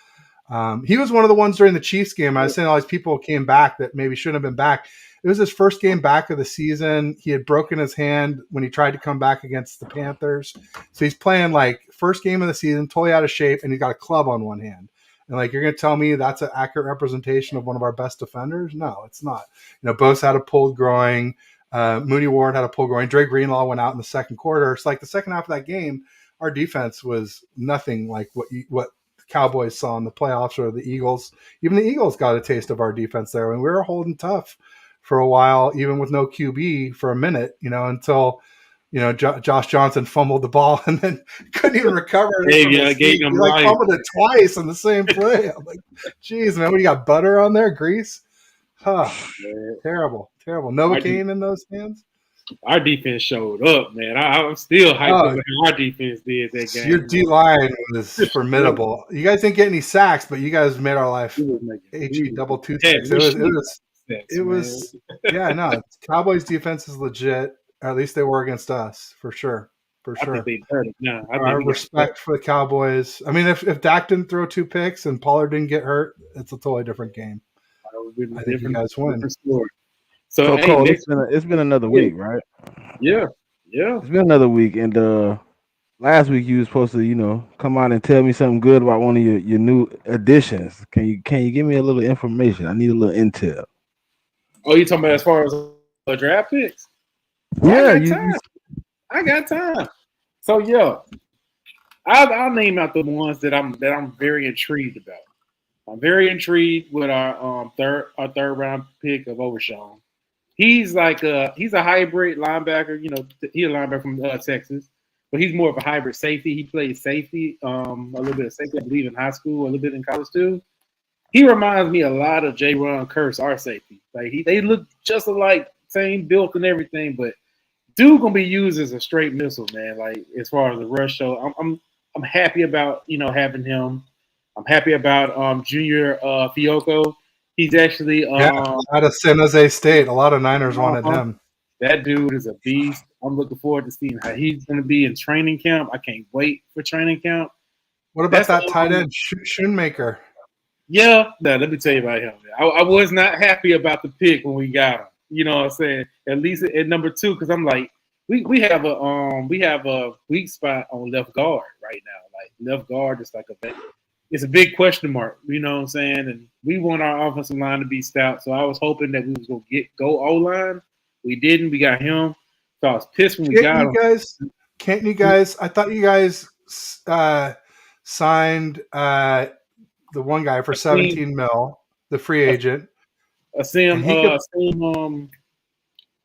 He was one of the ones during the Chiefs game. I was saying all these people came back that maybe shouldn't have been back. It was his first game back of the season. He had broken his hand when he tried to come back against the Panthers. So he's playing first game of the season, totally out of shape, and he's got a club on one hand. And you're going to tell me that's an accurate representation of one of our best defenders? No, it's not. Bosa had a pulled groin. Mooney Ward had a pulled groin. Dre Greenlaw went out in the second quarter. It's the second half of that game, our defense was nothing like what the Cowboys saw in the playoffs or the Eagles. Even the Eagles got a taste of our defense there. And we were holding tough for a while, even with no QB for a minute, until – Josh Johnson fumbled the ball and then couldn't even recover. He fumbled it twice in the same play. I'm like, geez, man, what do you got? Butter on there? Grease? Terrible. Novocaine in those hands? Our defense showed up, man. I'm still hyped about how our defense did that game. Your D-line was formidable. You guys didn't get any sacks, but you guys made our life double toothpicks. It was Cowboys defense is legit. Or at least they were against us, for sure. I think they hurt it. No, our respect for the Cowboys. I mean, if Dak didn't throw 2 picks and Pollard didn't get hurt, it's a totally different game. I think you guys win. So Cole, it's been another week, right? Yeah. It's been another week, and last week you were supposed to, come out and tell me something good about one of your new additions. Can you give me a little information? I need a little intel. Oh, you talking about as far as draft picks? Yeah, I got time. So yeah, I'll name out the ones that I'm very intrigued about. I'm very intrigued with our third round pick of Overshown. He's he's a hybrid linebacker. He's a linebacker from Texas, but he's more of a hybrid safety. He plays safety, a little bit of safety, I believe, in high school, a little bit in college too. He reminds me a lot of J-Ron Curse, our safety. Like they look just alike, same built and everything, but dude gonna be used as a straight missile, man. Like as far as the rush show, I'm happy about having him. I'm happy about Junior Fiocco. He's actually out of San Jose State. A lot of Niners wanted him. That dude is a beast. I'm looking forward to seeing how he's going to be in training camp. I can't wait for training camp. What about that tight end, Schoonmaker? Yeah, let me tell you about him. I was not happy about the pick when we got him. You know what I'm saying? At least at number 2, because I'm like, we have a weak spot on left guard right now. Like left guard is it's a big question mark. You know what I'm saying? And we want our offensive line to be stout. So I was hoping that we was gonna go O-line. We didn't. We got him. So I was pissed when we got him. Can't you guys? I thought you guys signed the one guy for $17 million, the free agent. Asim,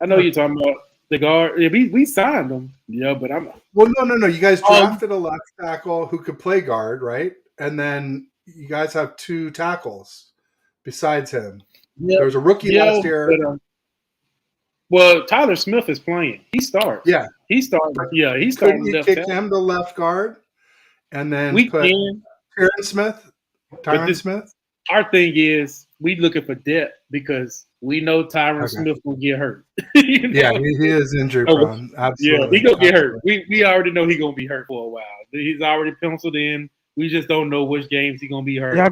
I know you're talking about the guard. Yeah, we signed him. Yeah, but no. You guys drafted a left tackle who could play guard, right? And then you guys have 2 tackles besides him. Yep. There was a rookie last year. But, well, Tyler Smith is playing. He starts. Yeah. He starts. Yeah, he starts. Couldn't you kick him to left guard and then put Tyron Smith? Our thing is we looking for depth because we know Tyron Smith will get hurt. Yeah, he is injury prone. Absolutely. Yeah, he gonna get hurt. We already know he's gonna be hurt for a while. He's already penciled in. We just don't know which games he's gonna be hurt. Y'all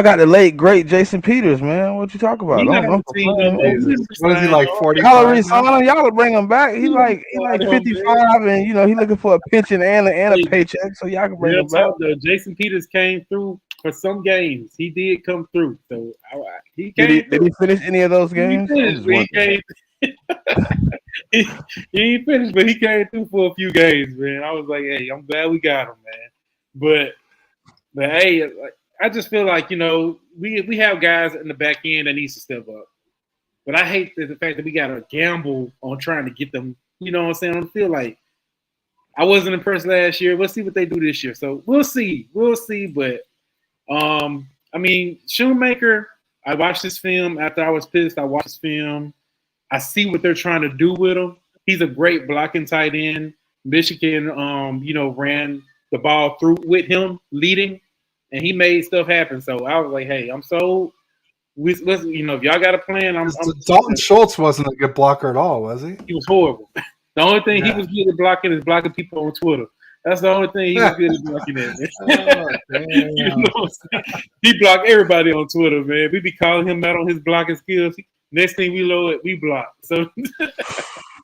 got the late great Jason Peters, man. What you talking about? What is he like? 40. Y'all bring him back. He's like 55, and he looking for a pension and a paycheck. So y'all can bring him back. Jason Peters came through for some games. He did come through. So he came. Did he finish any of those games? He came. He ain't finished, but he came through for a few games, man. I was like, hey, I'm glad we got him, man. But hey, I just feel like we have guys in the back end that needs to step up. But I hate the fact that we got to gamble on trying to get them. You know what I'm saying? I feel like I wasn't impressed last year. We'll see what they do this year. So we'll see. But I mean, Schoonmaker. I watched this film after I was pissed. I watched this film. I see what they're trying to do with him. He's a great blocking tight end. Michigan, ran the ball through with him leading, and he made stuff happen. So I was like, hey, I'm sold. If y'all got a plan, I'm Dalton Schultz wasn't a good blocker at all, was he? He was horrible. The only thing he was good at blocking is blocking people on Twitter. That's the only thing he was good at blocking at. He blocked everybody on Twitter, man. We be calling him out on his blocking skills. Next thing we know it, we block. So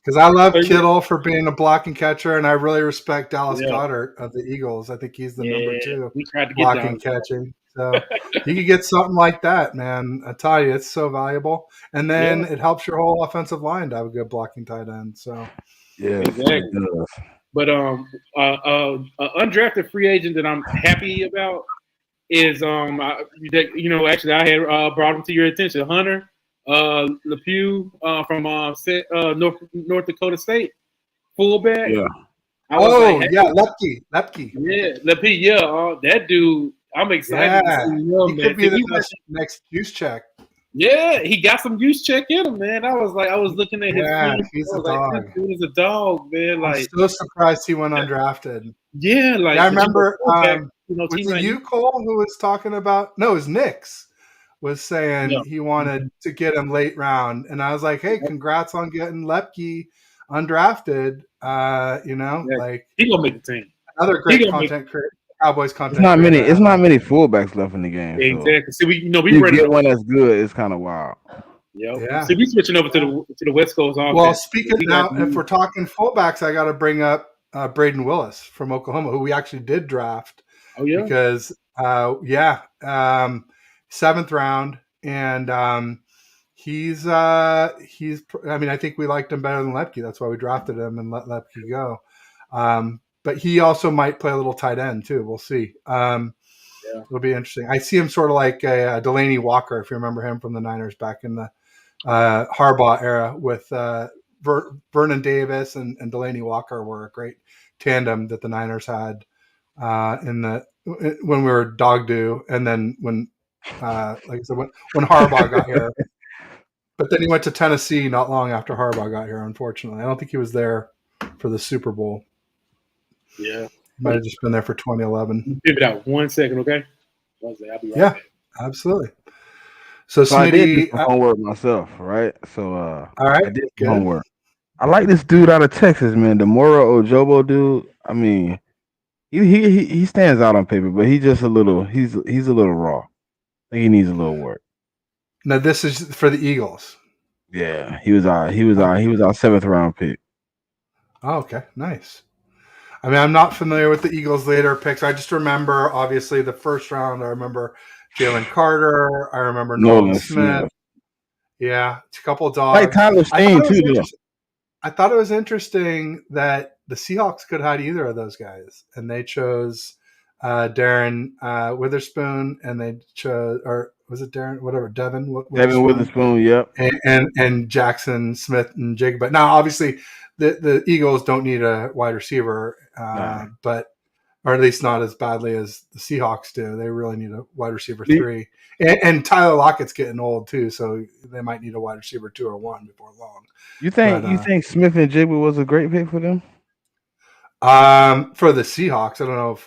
because I love Kittle for being a blocking catcher, and I really respect Dallas Goedert of the Eagles. I think he's the number 2 we tried to get blocking catching. So you could get something like that, man. I tell you, it's so valuable. And then it helps your whole offensive line to have a good blocking tight end. So yeah, exactly. But undrafted free agent that I'm happy about is actually I had brought him to your attention, Hunter LePew from North Dakota State, fullback. Yeah. Lepke. Yeah, Lepke. Yeah, that dude. I'm excited to see him, he could be the next use check. Yeah, he got some use check in him, man. I was looking at his. Yeah, he's a dog. He's a dog, man. Like, I'm so surprised he went undrafted. Yeah, like I remember. Was it you, Cole, who was talking about? No, it was Knicks. Was saying he wanted to get him late round, and I was like, "Hey, congrats on getting Lepke undrafted." Like he gonna make the team. Another great content creator. Cowboys content. It's not many fullbacks left in the game. Exactly. So we get one that's good. It's kind of wild. Yep. Yeah. So we switching over to the West Coast offense. Well, speaking now, if we're talking fullbacks, I got to bring up Braden Willis from Oklahoma, who we actually did draft. Oh yeah, because 7th round, and he's. I mean, I think we liked him better than Lepke. That's why we drafted him and let Lepke go. But he also might play a little tight end too. We'll see. It'll be interesting. I see him sort of like a Delaney Walker, if you remember him from the Niners back in the Harbaugh era, with Vernon Davis and Delaney Walker were a great tandem that the Niners had when we were dog due, and then when like I said, when Harbaugh got here. But then he went to Tennessee not long after Harbaugh got here. Unfortunately, I don't think he was there for the Super Bowl. Yeah, he might have just been there for 2011. Give it out 1 second, okay? I'll be right back. Absolutely. So I did do homework myself, right? So all right, I did homework. I like this dude out of Texas, man. The Moro Ojobo dude. I mean, he stands out on paper, but he's a little raw. I think he needs a little work. Now this is for the Eagles. Yeah, he was our 7th round pick. Oh, okay, nice. I mean, I'm not familiar with the Eagles' later picks. I just remember, obviously, the first round. I remember Jalen Carter. I remember Nolan Smith. Yeah, it's a couple of dogs. Like Tyler Steen too. I thought it was interesting that the Seahawks could have had either of those guys, and they chose Darren Witherspoon, and they chose, or was it Darren? Whatever, Devin Witherspoon. Yep. And Jackson Smith and Jig. But now, obviously, the Eagles don't need a wide receiver, but or at least not as badly as the Seahawks do. They really need a wide receiver 3, and Tyler Lockett's getting old too, so they might need a wide receiver 2 or 1 before long. You think Smith and Jigba was a great pick for them? For the Seahawks, I don't know.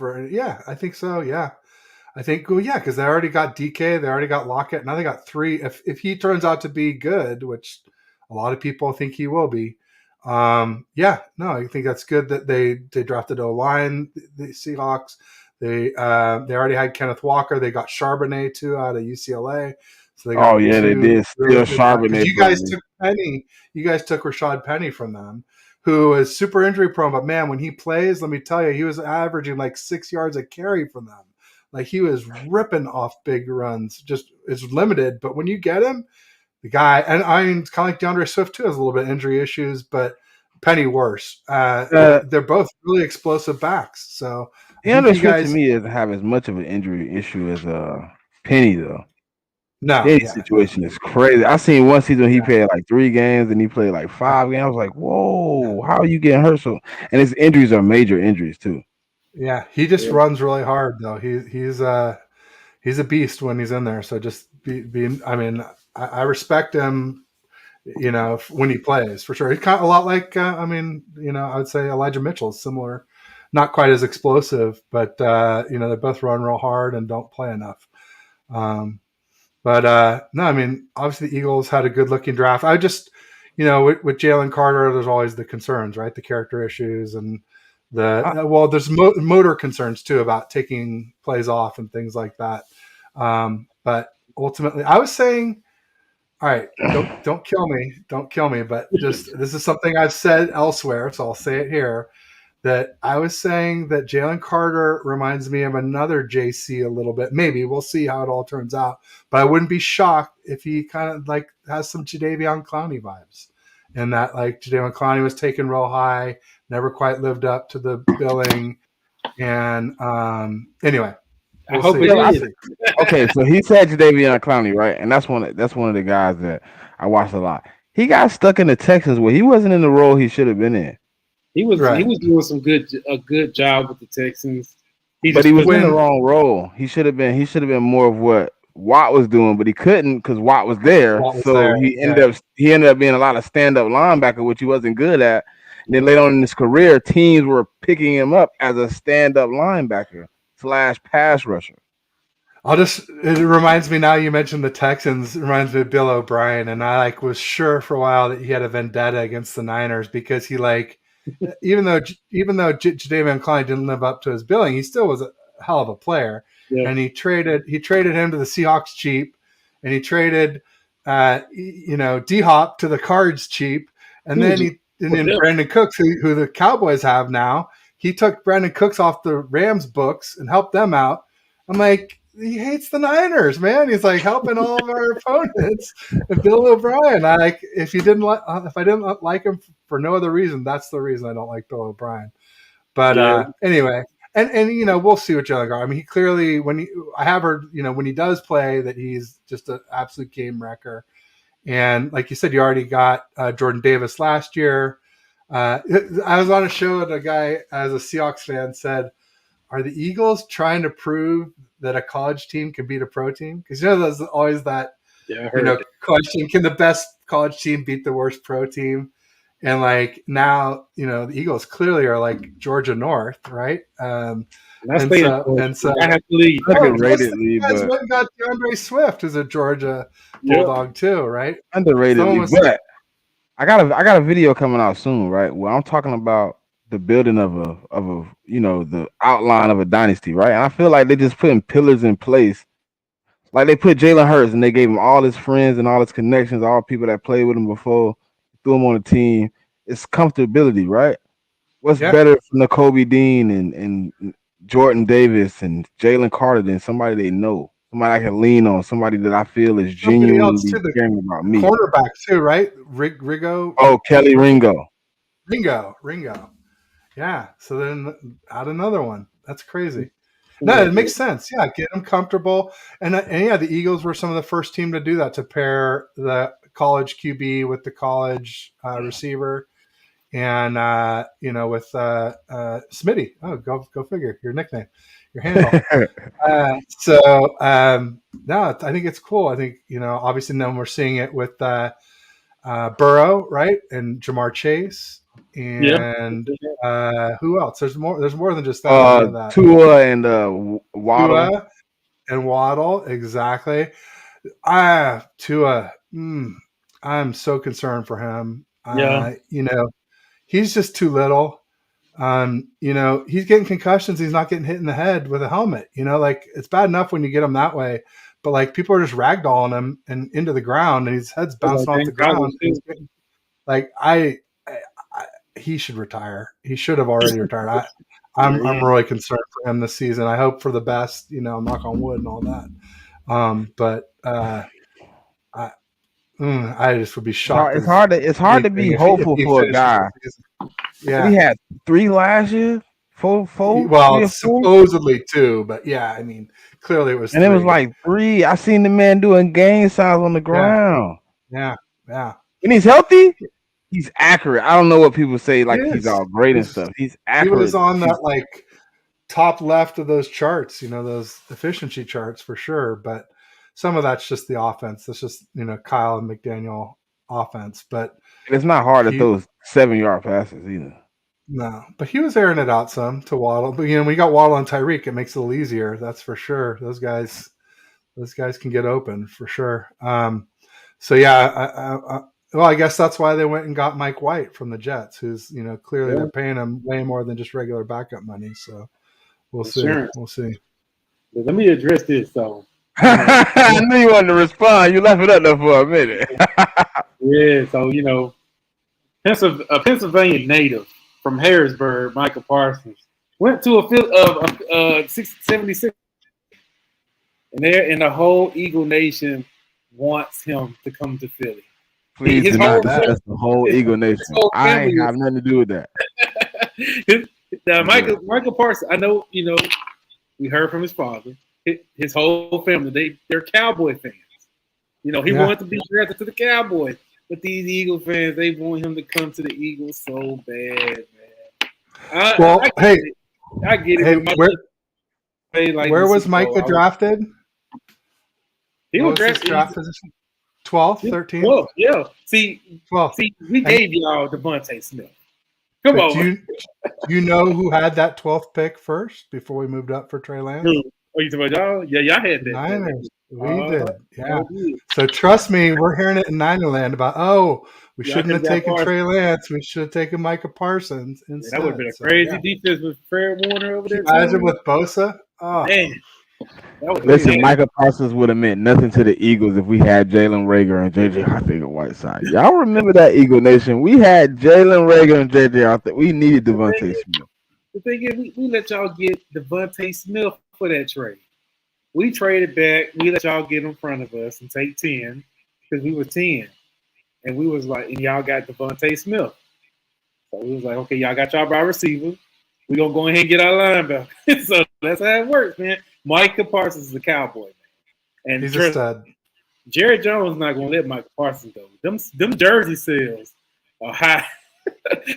I think so. Yeah, I think because they already got DK, they already got Lockett, now they got 3. If he turns out to be good, which a lot of people think he will be, I think that's good that they drafted O-line. The Seahawks, they already had Kenneth Walker. They got Charbonnet too out of UCLA. So they did steal Charbonnet. You guys took Penny. You guys took Rashad Penny from them, who is super injury prone. But man, when he plays, let me tell you, he was averaging like 6 yards a carry from them. Like he was ripping off big runs. Just it's limited, but when you get him, the guy, and I mean, it's kind of like DeAndre Swift too, has a little bit of injury issues, but Penny worse. They're both really explosive backs. So DeAndre Swift to me doesn't have as much of an injury issue as Penny though. No, his situation is crazy. I seen one season he played like 3 games and he played like 5 games. I was like, whoa, how are you getting hurt? So, and his injuries are major injuries too. Yeah, he just runs really hard though. He's a beast when he's in there. So just be I mean, I respect him, when he plays for sure. He's kind of a lot like, I would say Elijah Mitchell is similar, not quite as explosive, but they both run real hard and don't play enough. But no, I mean, obviously the Eagles had a good looking draft. I just, with Jalen Carter, there's always the concerns, right? The character issues and there's motor concerns too about taking plays off and things like that. But ultimately, I was saying, all right, don't kill me, but just this is something I've said elsewhere, so I'll say it here. That I was saying that Jalen Carter reminds me of another JC a little bit. Maybe we'll see how it all turns out, but I wouldn't be shocked if he kind of like has some Jadeveon Clowney vibes, and that like Jadeveon Clowney was taken real high, never quite lived up to the billing, and anyway. I hope it is. Okay, so he said Jadeveon Clowney, right? And that's one of the guys that I watched a lot. He got stuck in the Texans where he wasn't in the role he should have been in. He was doing a good job with the Texans. But he was in the wrong role. He should have been more of what Watt was doing, but he couldn't because Watt was there. He ended up being a lot of stand-up linebacker, which he wasn't good at. And then later on in his career, teams were picking him up as a stand-up linebacker / pass rusher. It reminds me now you mentioned the Texans, it reminds me of Bill O'Brien, and I was sure for a while that he had a vendetta against the Niners because he even though Jadeveon Clowney didn't live up to his billing, he still was a hell of a player. Yeah. And he traded him to the Seahawks cheap, and he traded D-Hop to the Cards cheap, and then Brandon Cooks, who the Cowboys have now, he took Brandon Cooks off the Rams books and helped them out. I'm like, he hates the Niners, man. He's like helping all of our opponents. And Bill O'Brien, if I didn't like him for no other reason, that's the reason I don't like Bill O'Brien. But anyway, and we'll see what Jalen Carter. I mean, he clearly when he does play, that he's just an absolute game wrecker. And like you said, you already got Jordan Davis last year. I was on a show and a guy, as a Seahawks fan, said, "Are the Eagles trying to prove that a college team can beat a pro team?" Because there's always that question: can the best college team beat the worst pro team? And like now, the Eagles clearly are like Georgia North, right? And so I have to leave. Underrated, guys went and got DeAndre Swift, who's a Georgia Bulldog too, right? Underrated, but I got a video coming out soon, right? Where I'm talking about the building of the outline of a dynasty, right? And I feel like they're just putting pillars in place. Like they put Jalen Hurts and they gave him all his friends and all his connections, all people that played with him before, threw him on the team. It's comfortability, right? What's better from the Kobe Dean and Jordan Davis and Jalen Carter than somebody they know, somebody I can lean on, somebody that I feel is genuinely caring about me. Quarterback too, right? Ringo. Oh, Kelly Ringo. Ringo. Yeah. So then add another one. That's crazy. No, it makes sense. Yeah, get them comfortable. And the Eagles were some of the first team to do that, to pair the college QB with the college receiver. And with Smitty. Oh, go figure. Your nickname, your handle. No, I think it's cool. I think obviously then we're seeing it with Burrow, right, and Jamar Chase, and who else? There's more than just that. Tua and Waddle. Waddle, exactly. Tua. I'm so concerned for him. He's just too little. He's getting concussions. He's not getting hit in the head with a helmet. It's bad enough when you get him that way, but like people are just ragdolling him and into the ground, and his head's bouncing off the ground. He should retire. He should have already retired. I'm really concerned for him this season. I hope for the best. Knock on wood and all that. I just would be shocked. It's hard to be hopeful for a guy. Yeah, he had 3 last year. 4. Well, supposedly 2, but I mean, clearly it was. And 3. it was like 3. I seen the man doing game signs on the ground. Yeah. And he's healthy. He's accurate. I don't know what people say. Like he's all great and stuff. He's accurate. He was on that top left of those charts. Those efficiency charts for sure, but. Some of that's just the offense. That's just, Kyle and McDaniel offense. But it's not hard to throw 7-yard passes either. No, but he was airing it out some to Waddle. But, when you got Waddle and Tyreek, it makes it a little easier. That's for sure. Those guys can get open for sure. I guess that's why they went and got Mike White from the Jets, who's, clearly they're paying him way more than just regular backup money. So we'll see. Sure. We'll see. Let me address this, though. I knew you wanted to respond. You left it up there for a minute. So a Pennsylvania native from Harrisburg, Michael Parsons, went to a 76, and the whole Eagle Nation wants him to come to Philly. Please do not. That's the whole Eagle Nation. I ain't have nothing to do with that. Michael Parsons. I know. We heard from his father. His whole family, they're Cowboy fans. He wanted to be drafted to the Cowboys, but these Eagle fans, they want him to come to the Eagles so bad, man. I get it. Hey, where was Micah drafted? He was drafted draft position 12th, 13th. 12th, yeah. See, 12th. See, we gave y'all Devontae Smith. Come on. Do you know who had that 12th pick first before we moved up for Trey Lance? Oh, you talking about y'all? Yeah, y'all had that. Niners. We did. Yeah. So trust me, we're hearing it in Ninerland about, we shouldn't have taken Trey Lance. We should have taken Micah Parsons instead. That would have been a crazy defense with Fred Warner over there. Imagine with Bosa. Oh. Man. Listen, Micah Parsons would have meant nothing to the Eagles if we had Jalen Reagor and JJ Arcega-Whiteside. Y'all remember that, Eagle Nation? We had Jalen Reagor and JJ Arcega. We needed Devontae Smith. The thing is, we let y'all get Devontae Smith for that trade. We traded back. We let y'all get in front of us and take 10 because we were 10. And we was like, and y'all got Devontae Smith. So we was like, okay, y'all got y'all wide receiver. We're going to go ahead and get our linebacker. So that's how it works, man. Micah Parsons is a Cowboy, man. And he's a stud. Jerry Jones is not going to let Micah Parsons go. Them jersey sales are high.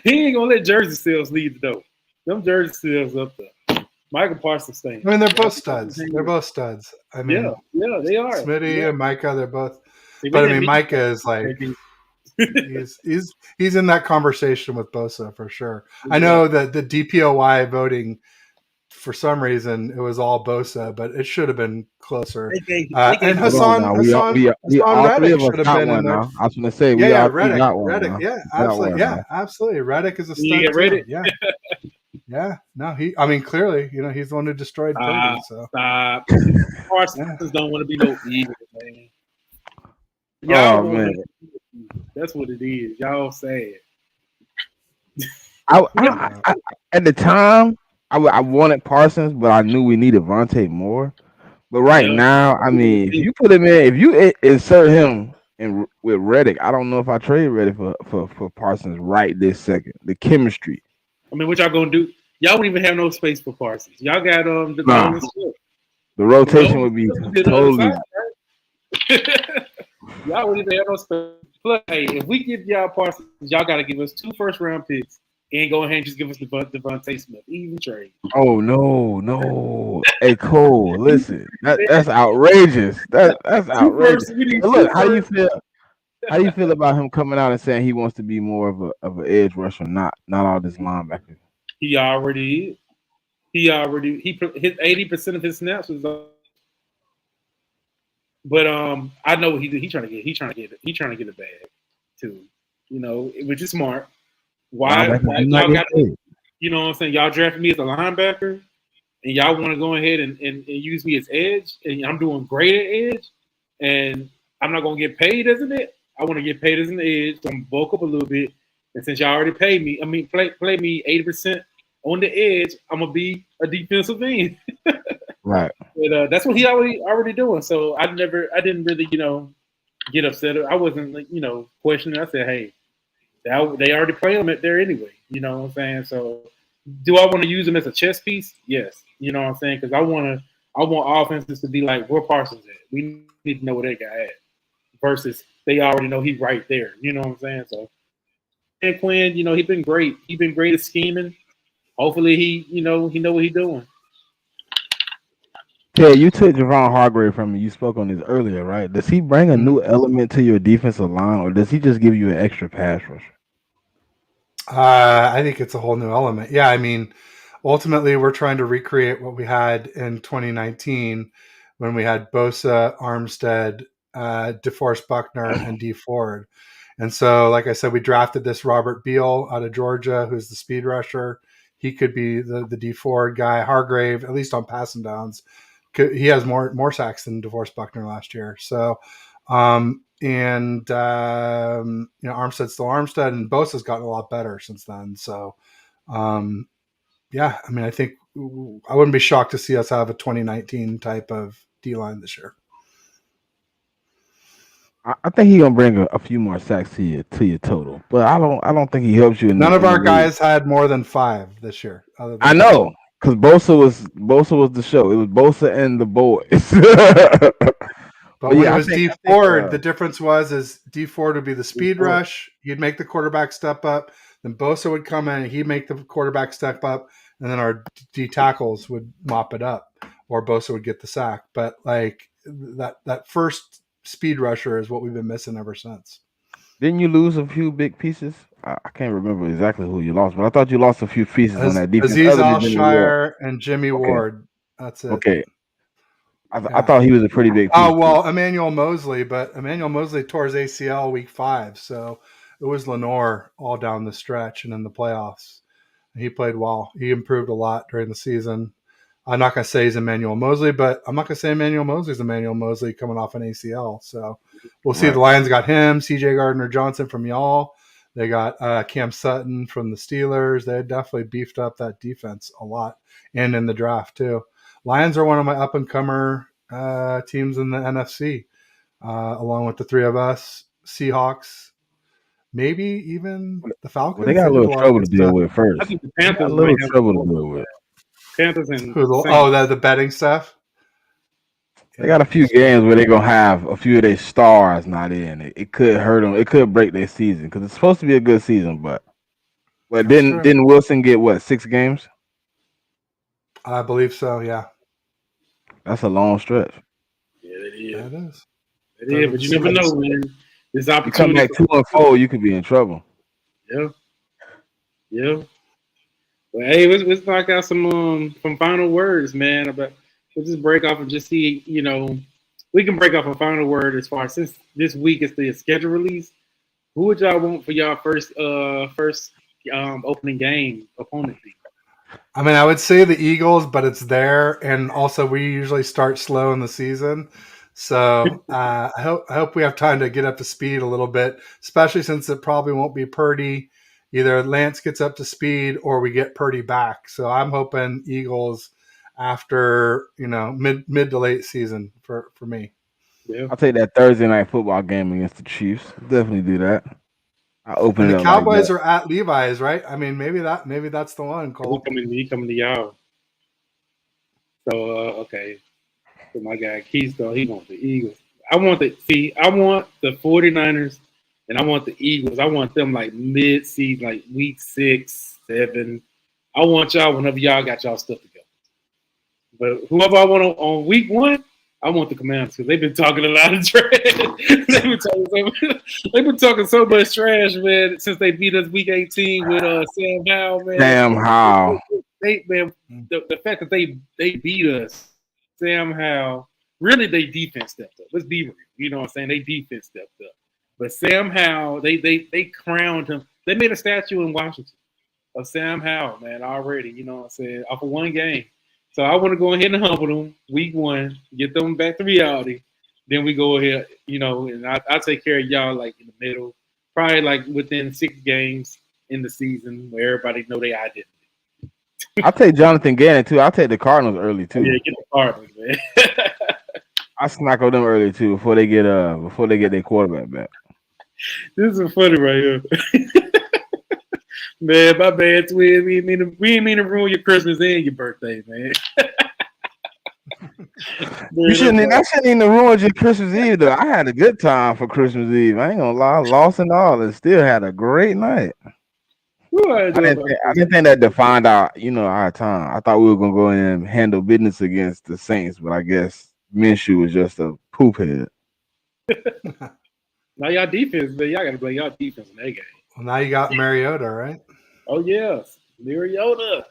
He ain't going to let jersey sales lead the door. Them jersey sales up there. Micah Parsons thing. I mean, they're both studs. They're both studs. I mean, yeah, they are. Smitty and Micah, they're both. But I mean, Micah is like he's in that conversation with Bosa for sure. I know that the DPOY voting, for some reason, it was all Bosa, but it should have been closer. And Hassan Reddick should have been in there. I was going to say, Reddick, absolutely. Reddick is a stud. Reddick. Yeah, no, I mean, clearly, he's the one who destroyed Purdy. So stop. Parsons don't want to be no Eagles, man. Y'all man. That's what it is. Y'all sad. I at the time, I wanted Parsons, but I knew we needed Vontae more. But now, I mean, if you put him in, if you insert him with Reddick, I don't know if I trade Reddick for Parsons right this second. The chemistry. I mean, what y'all gonna do? Y'all don't even have no space for Parsons. Y'all got the rotation would be totally. Y'all wouldn't even have no space. Plus, hey, if we give y'all Parsons, y'all got to give us 2 first-round picks and go ahead and just give us Devontae Smith. Even trade. Oh, no. Hey, Cole, listen. That's outrageous. That's outrageous. Look, how do you feel? How do you feel about him coming out and saying he wants to be more of an edge rusher, not all this linebacker? He already is. He his 80% of his snaps was but I know what he's trying to get. He's trying to get a bag too. Which is smart. Why y'all got you know what I'm saying? Y'all drafted me as a linebacker and y'all want to go ahead and use me as edge, and I'm doing great at edge, and I'm not gonna get paid as an edge. I want to get paid as an edge, so I'm bulk up a little bit. And since y'all already paid me, play me 80% on the edge, I'm gonna be a defensive end. Right. But that's what he already doing. So I didn't really, get upset. I wasn't questioning. I said, hey, they already play him there anyway. You know what I'm saying? So do I want to use him as a chess piece? Yes. You know what I'm saying? Because I want offenses to be like where Parsons at. We need to know where that guy at. Versus they already know he's right there. You know what I'm saying? So and Quinn, he's been great. He's been great at scheming. Hopefully he know what he's doing. Yeah, you took Javon Hargrave from me. You spoke on this earlier, right? Does he bring a new element to your defensive line, or does he just give you an extra pass rusher? I think it's a whole new element. Yeah, I mean, ultimately, we're trying to recreate what we had in 2019 when we had Bosa, Armstead, DeForest Buckner, and Dee Ford. And so, like I said, we drafted this Robert Beal out of Georgia, who's the speed rusher. He could be the Dee Ford guy. Hargrave, at least on passing downs, he has more sacks than DeForest Buckner last year. So, Armstead's still Armstead, and Bosa's gotten a lot better since then. So, yeah, I mean, I think I wouldn't be shocked to see us have a 2019 type of D-line this year. I think he's gonna bring a few more sacks to your total, but I don't think he helps you. None of our guys had more than 5 this year. I know, because Bosa was the show. It was Bosa and the boys. But when it was Dee Ford, the difference was Dee Ford would be the speed rush. He'd make the quarterback step up. Then Bosa would come in and he'd make the quarterback step up. And then our D tackles would mop it up, or Bosa would get the sack. But like that first speed rusher is what we've been missing ever since. Didn't you lose a few big pieces? I can't remember exactly who you lost, but I thought you lost a few pieces on that defense. Azeez Al-Shire and Jimmy Ward. That's it. Okay. I thought he was a pretty big piece. Oh, well, Emmanuel Mosley, but Emmanuel Mosley tore his ACL week 5, so it was Lenore all down the stretch and in the playoffs. He played well. He improved a lot during the season. I'm not going to say he's Emmanuel Mosley, but I'm not going to say Emmanuel Mosley's Emmanuel Mosley coming off an ACL. So we'll see. Right. The Lions got him, CJ Gardner-Johnson from y'all. They got Cam Sutton from the Steelers. They definitely beefed up that defense a lot, and in the draft too. Lions are one of my up-and-comer teams in the NFC, along with the three of us, Seahawks, maybe even the Falcons. Well, they got a little trouble to deal with first. I think the Panthers got a little trouble to deal with. Panthers and the betting stuff. They got a few games where they're gonna have a few of their stars not in. It could hurt them. It could break their season because it's supposed to be a good season. But didn't Wilson get 6 games? I believe so. Yeah, that's a long stretch. Yeah, it is. Yeah, it is. It is, but you never know, man. This You opportunity. come back 2-4, you could be in trouble. Yeah. Well, hey, let's knock out some final words, man. But we'll just break off and just see, we can break off a final word as far as since this week is the schedule release. Who would y'all want for y'all first opening game opponent? I mean, I would say the Eagles, but it's there, and also we usually start slow in the season. So I hope we have time to get up to speed a little bit, especially since it probably won't be Purdy. Either Lance gets up to speed or we get Purdy back. So I'm hoping Eagles after, mid to late season for me. Yeah. I'll take that Thursday night football game against the Chiefs. Definitely do that. I open and it the up. Cowboys are at Levi's, right? I mean, maybe that's the one. Cole. He coming to y'all. So okay. So my guy Keith, though, he wants the Eagles. I want the 49ers and I want the Eagles. I want them like mid-season, like week 6, 7. I want y'all whenever y'all got y'all stuff together. But whoever I want on week 1, I want the Commanders because they've been talking a lot of trash. they've been talking so much trash, man, since they beat us week 18 with Sam Howell, man. Sam Howell. The fact that they beat us. Sam Howell, really, they defense stepped up. Let's be real. You know what I'm saying? They defense stepped up. But Sam Howell, they crowned him. They made a statue in Washington of Sam Howell, man, already. You know what I'm saying? Off of one game. So I want to go ahead and humble them week 1, get them back to reality. Then we go ahead, and I'll take care of y'all like in the middle, probably like within 6 games in the season where everybody know their identity. I'll take Jonathan Gannon too. I'll take the Cardinals early too. Yeah, get the Cardinals, man. I snack on them early too before they get their quarterback back. This is funny right here. Man, my bad, twin. We didn't mean to ruin your Christmas and your birthday, man. I shouldn't even ruin your Christmas Eve though. I had a good time for Christmas Eve. I ain't gonna lie, lost and all, and still had a great night. I didn't think that defined our time. I thought we were gonna go in and handle business against the Saints, but I guess Minshew was just a poop head. Now y'all defense, man. Y'all gotta play y'all defense in that game. Well, now you got Mariota, right? Oh yes, Mariota.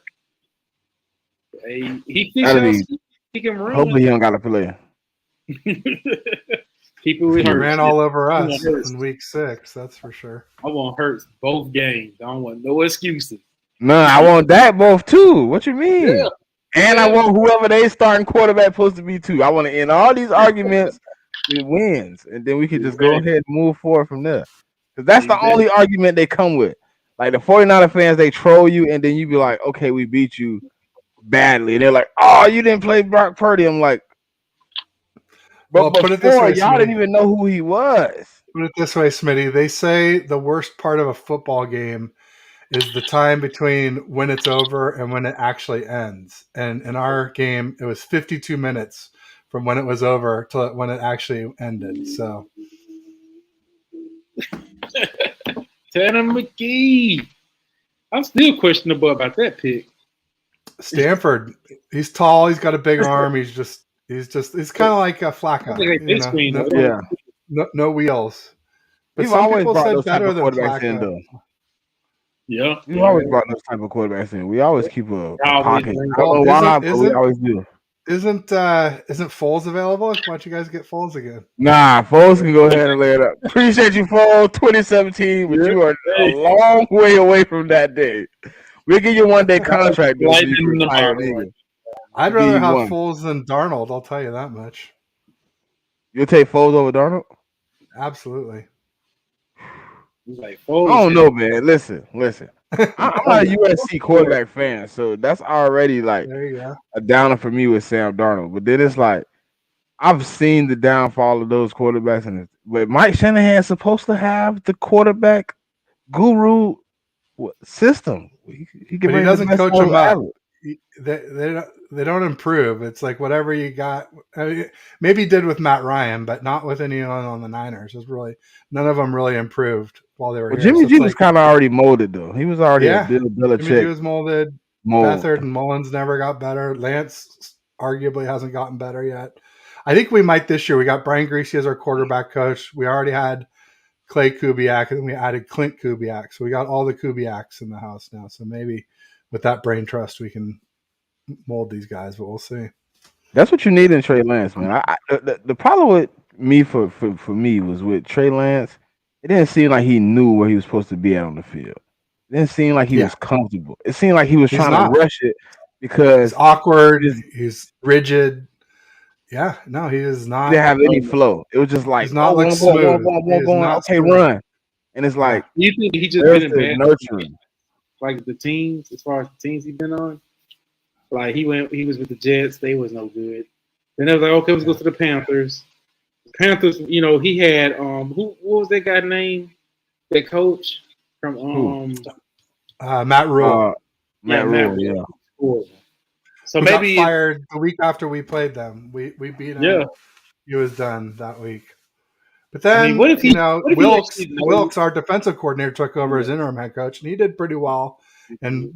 Hey, he can run. Hopefully he don't gotta play. People he ran all over us in week 6, that's for sure. I want Hurts both games. I don't want no excuses. No, I want that both too. What you mean? Yeah. And I want whoever they starting quarterback supposed to be too. I want to end all these arguments with wins, and then we can just go ahead and move forward from there. Because that's the only argument they come with. Like the 49er fans, they troll you, and then you be like, okay, we beat you badly. And they're like, oh, you didn't play Brock Purdy. I'm like, but put it this way, y'all didn't even know who he was. Put it this way, Smitty. They say the worst part of a football game is the time between when it's over and when it actually ends. And in our game, it was 52 minutes from when it was over to when it actually ended. So, Tanner McKee. I'm still questionable about that pick. Stanford. He's tall. He's got a big arm. He's kind of like a Flacco. No wheels. But You've some always people brought said those type better of than quarterbacks in, Flacco. though. Yeah. You always brought those type of quarterbacks in. We always keep a pocket. I don't Well, know why, but we always do. Isn't Foles available? Why don't you guys get Foles again? Nah, Foles can go ahead and lay it up. Appreciate you, Foles, 2017, but you are a long way away from that day. We'll give you a one-day contract. I'd rather have one. Foles than Darnold. I'll tell you that much. You'll take Foles over Darnold? Absolutely. He's like, I don't know, man. Listen. I'm not a USC quarterback fan, so that's already like There you go. a downer for me with Sam Darnold. But then it's like I've seen the downfall of those quarterbacks, but Mike Shanahan's supposed to have the quarterback guru system. He can But he bring the doesn't best coach out of them up. Allen. They don't improve. It's like whatever you got. I mean, maybe he did with Matt Ryan, but not with anyone on the Niners. It's really none of them really improved while they were here. Jimmy So G it's was like, kind of already molded though. He was already a Bill Jimmy G Belichick was molded. mold. Beathard and Mullins never got better. Lance arguably hasn't gotten better yet. I think we might this year. We got Brian Greasy as our quarterback coach. We already had Clay Kubiak, and then we added Clint Kubiak. So we got all the Kubiaks in the house now. So maybe with that brain trust, we can mold these guys, but we'll see. That's what you need in Trey Lance, man. The problem with me for me was with Trey Lance. It didn't seem like he knew where he was supposed to be at on the field. It didn't seem like he was comfortable. It seemed like he was trying to rush it because he's awkward. He's rigid. Yeah, no, he is not. He didn't have any flow. It was just like, he's not like smooth. Okay, run. And it's like, you think he just been in bad nurturing, like the teams, as far as the teams he's been on. Like he was with the Jets, they was no good. Then they was like, okay, let's go to the Panthers. The Panthers, he had what was that guy name? That coach from Matt Rule. Matt Rule, yeah. So he maybe got fired the week after we played them. We beat him. Yeah, he was done that week. But then, what if Wilkes, our defensive coordinator, took over as interim head coach, and he did pretty well. And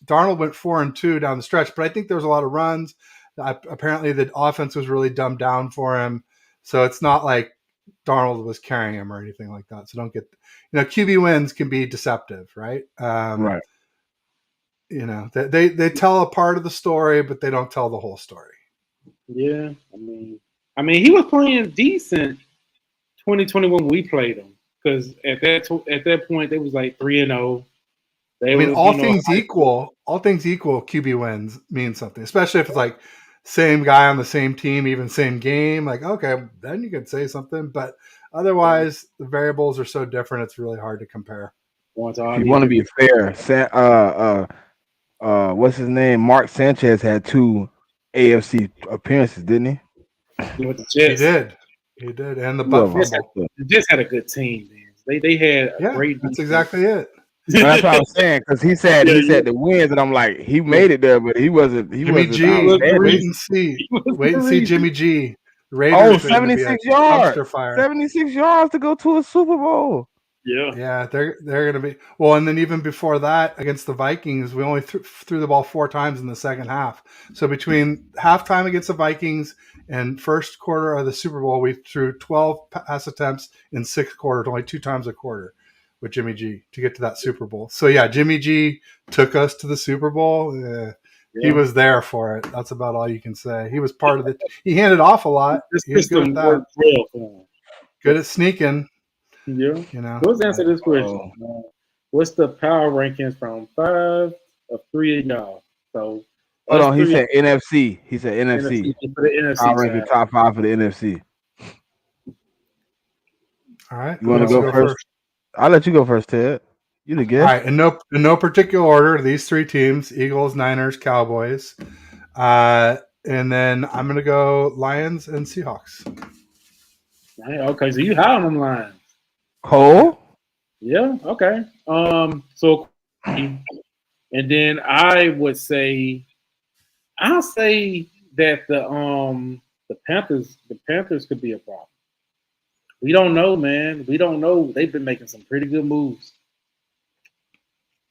Darnold went 4-2 down the stretch, but I think there was a lot of runs. Apparently, the offense was really dumbed down for him, so it's not like Darnold was carrying him or anything like that. So don't get, QB wins can be deceptive, right? Right. They tell a part of the story, but they don't tell the whole story. Yeah, I mean, he was playing decent 2021 when we played him, because at that point they was like 3-0. All things equal, QB wins mean something, especially if it's like same guy on the same team, even same game. Like, okay, then you can say something, but otherwise the variables are so different. It's really hard to compare. If you want to be fair, what's his name? Mark Sanchez had 2 AFC appearances, didn't he? With the Jets. He did, and the Buffalo. The Jets had a good team, man. They had a great. That's exactly it. That's what I was saying, because he said the wins, and I'm like, he made it there, but he wasn't. Jimmy G. Wait and see Jimmy G. Raiders 76 yards. 76 yards to go to a Super Bowl. Yeah, they're going to be well. And then even before that, against the Vikings, we only threw the ball 4 times in the second half. So between halftime against the Vikings and first quarter of the Super Bowl, we threw 12 pass attempts in 6 quarters, only 2 times a quarter with Jimmy G to get to that Super Bowl. So yeah, Jimmy G took us to the Super Bowl. He was there for it. That's about all you can say. He was part of it. He handed off a lot. He was good at that. Good at sneaking. Yeah. Let's answer this question. What's the power rankings from 5 of 3 of y'all? So hold on, he said NFC. He said NFC. For the NFC I'll rank the top 5 for the NFC. All right. You want to go first? I'll let you go first, Ted. You the guest. All right. In no particular order, these 3 teams: Eagles, Niners, Cowboys. And then I'm going to go Lions and Seahawks. Okay, so you high on them Lions. Cole? Yeah, okay. So and then I'll say that the Panthers could be a problem. We don't know, man. We don't know. They've been making some pretty good moves.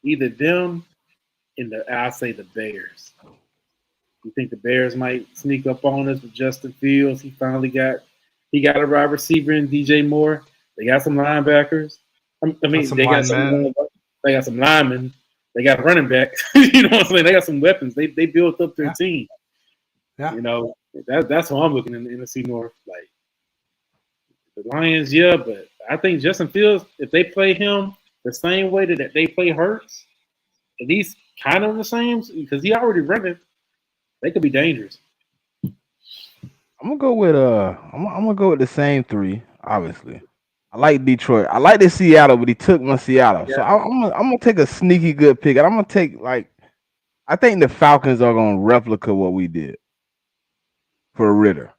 Either them and I'll say the Bears. You think the Bears might sneak up on us with Justin Fields? He finally got a wide receiver in DJ Moore. They got some linebackers. They got some linemen. They got a running back. You know what I'm saying? They got some weapons. They built up their team. Yeah. That's how I'm looking in the NFC North. Like the Lions, yeah, but I think Justin Fields, if they play him the same way that they play Hurts, at least kind of the same because he already running. They could be dangerous. I'm gonna go with I'm gonna go with the same three. Obviously, I like Detroit. I like the Seattle, but he took my Seattle. Yeah. So I'm gonna take a sneaky good pick, and I'm gonna take I think the Falcons are gonna replicate what we did for Ritter.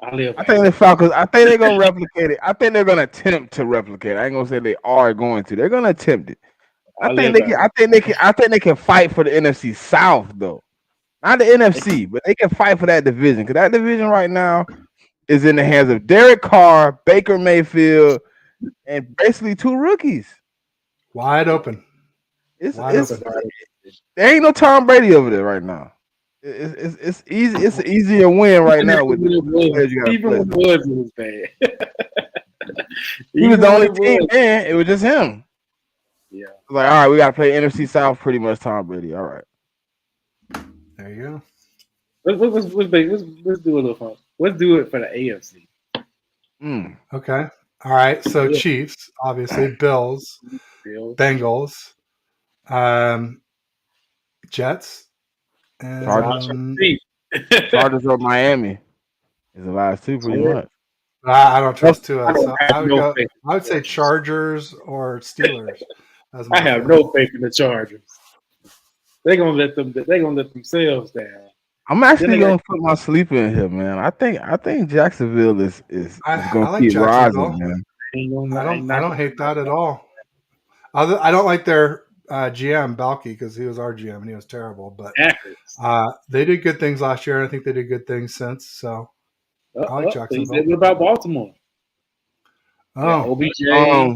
I think the Falcons. I think they're gonna replicate it. I think they're gonna attempt to replicate it. I ain't gonna say they are going to. They're gonna attempt it. I think they can. I think they can fight for the NFC South though. Not the NFC, but they can fight for that division because that division right now is in the hands of Derek Carr, Baker Mayfield, and basically two rookies. Wide open. There ain't no Tom Brady over there right now. It's easy. It's an easier win right now with the players you got. Even when Woods was bad, he was the only team. Man, it was just him. Yeah. Like, all right, we got to play NFC South pretty much Tom Brady. All right. There you go. Let's do a little fun. Let's do it for the AFC. Okay. All right. So Chiefs, obviously, Bills, Bengals, Jets, and Chargers or Miami is the last two pretty much. I don't trust Tua. So I would say Chargers or Steelers. I have no faith in the Chargers. They're gonna let themselves down. I'm actually gonna put my sleeper in here, man. I think Jacksonville is gonna keep rising, man. I don't hate that at all. I don't like their GM Balky because he was our GM and he was terrible. But they did good things last year, and I think they did good things since. So I like Jacksonville. What about Baltimore? Oh, OBJ.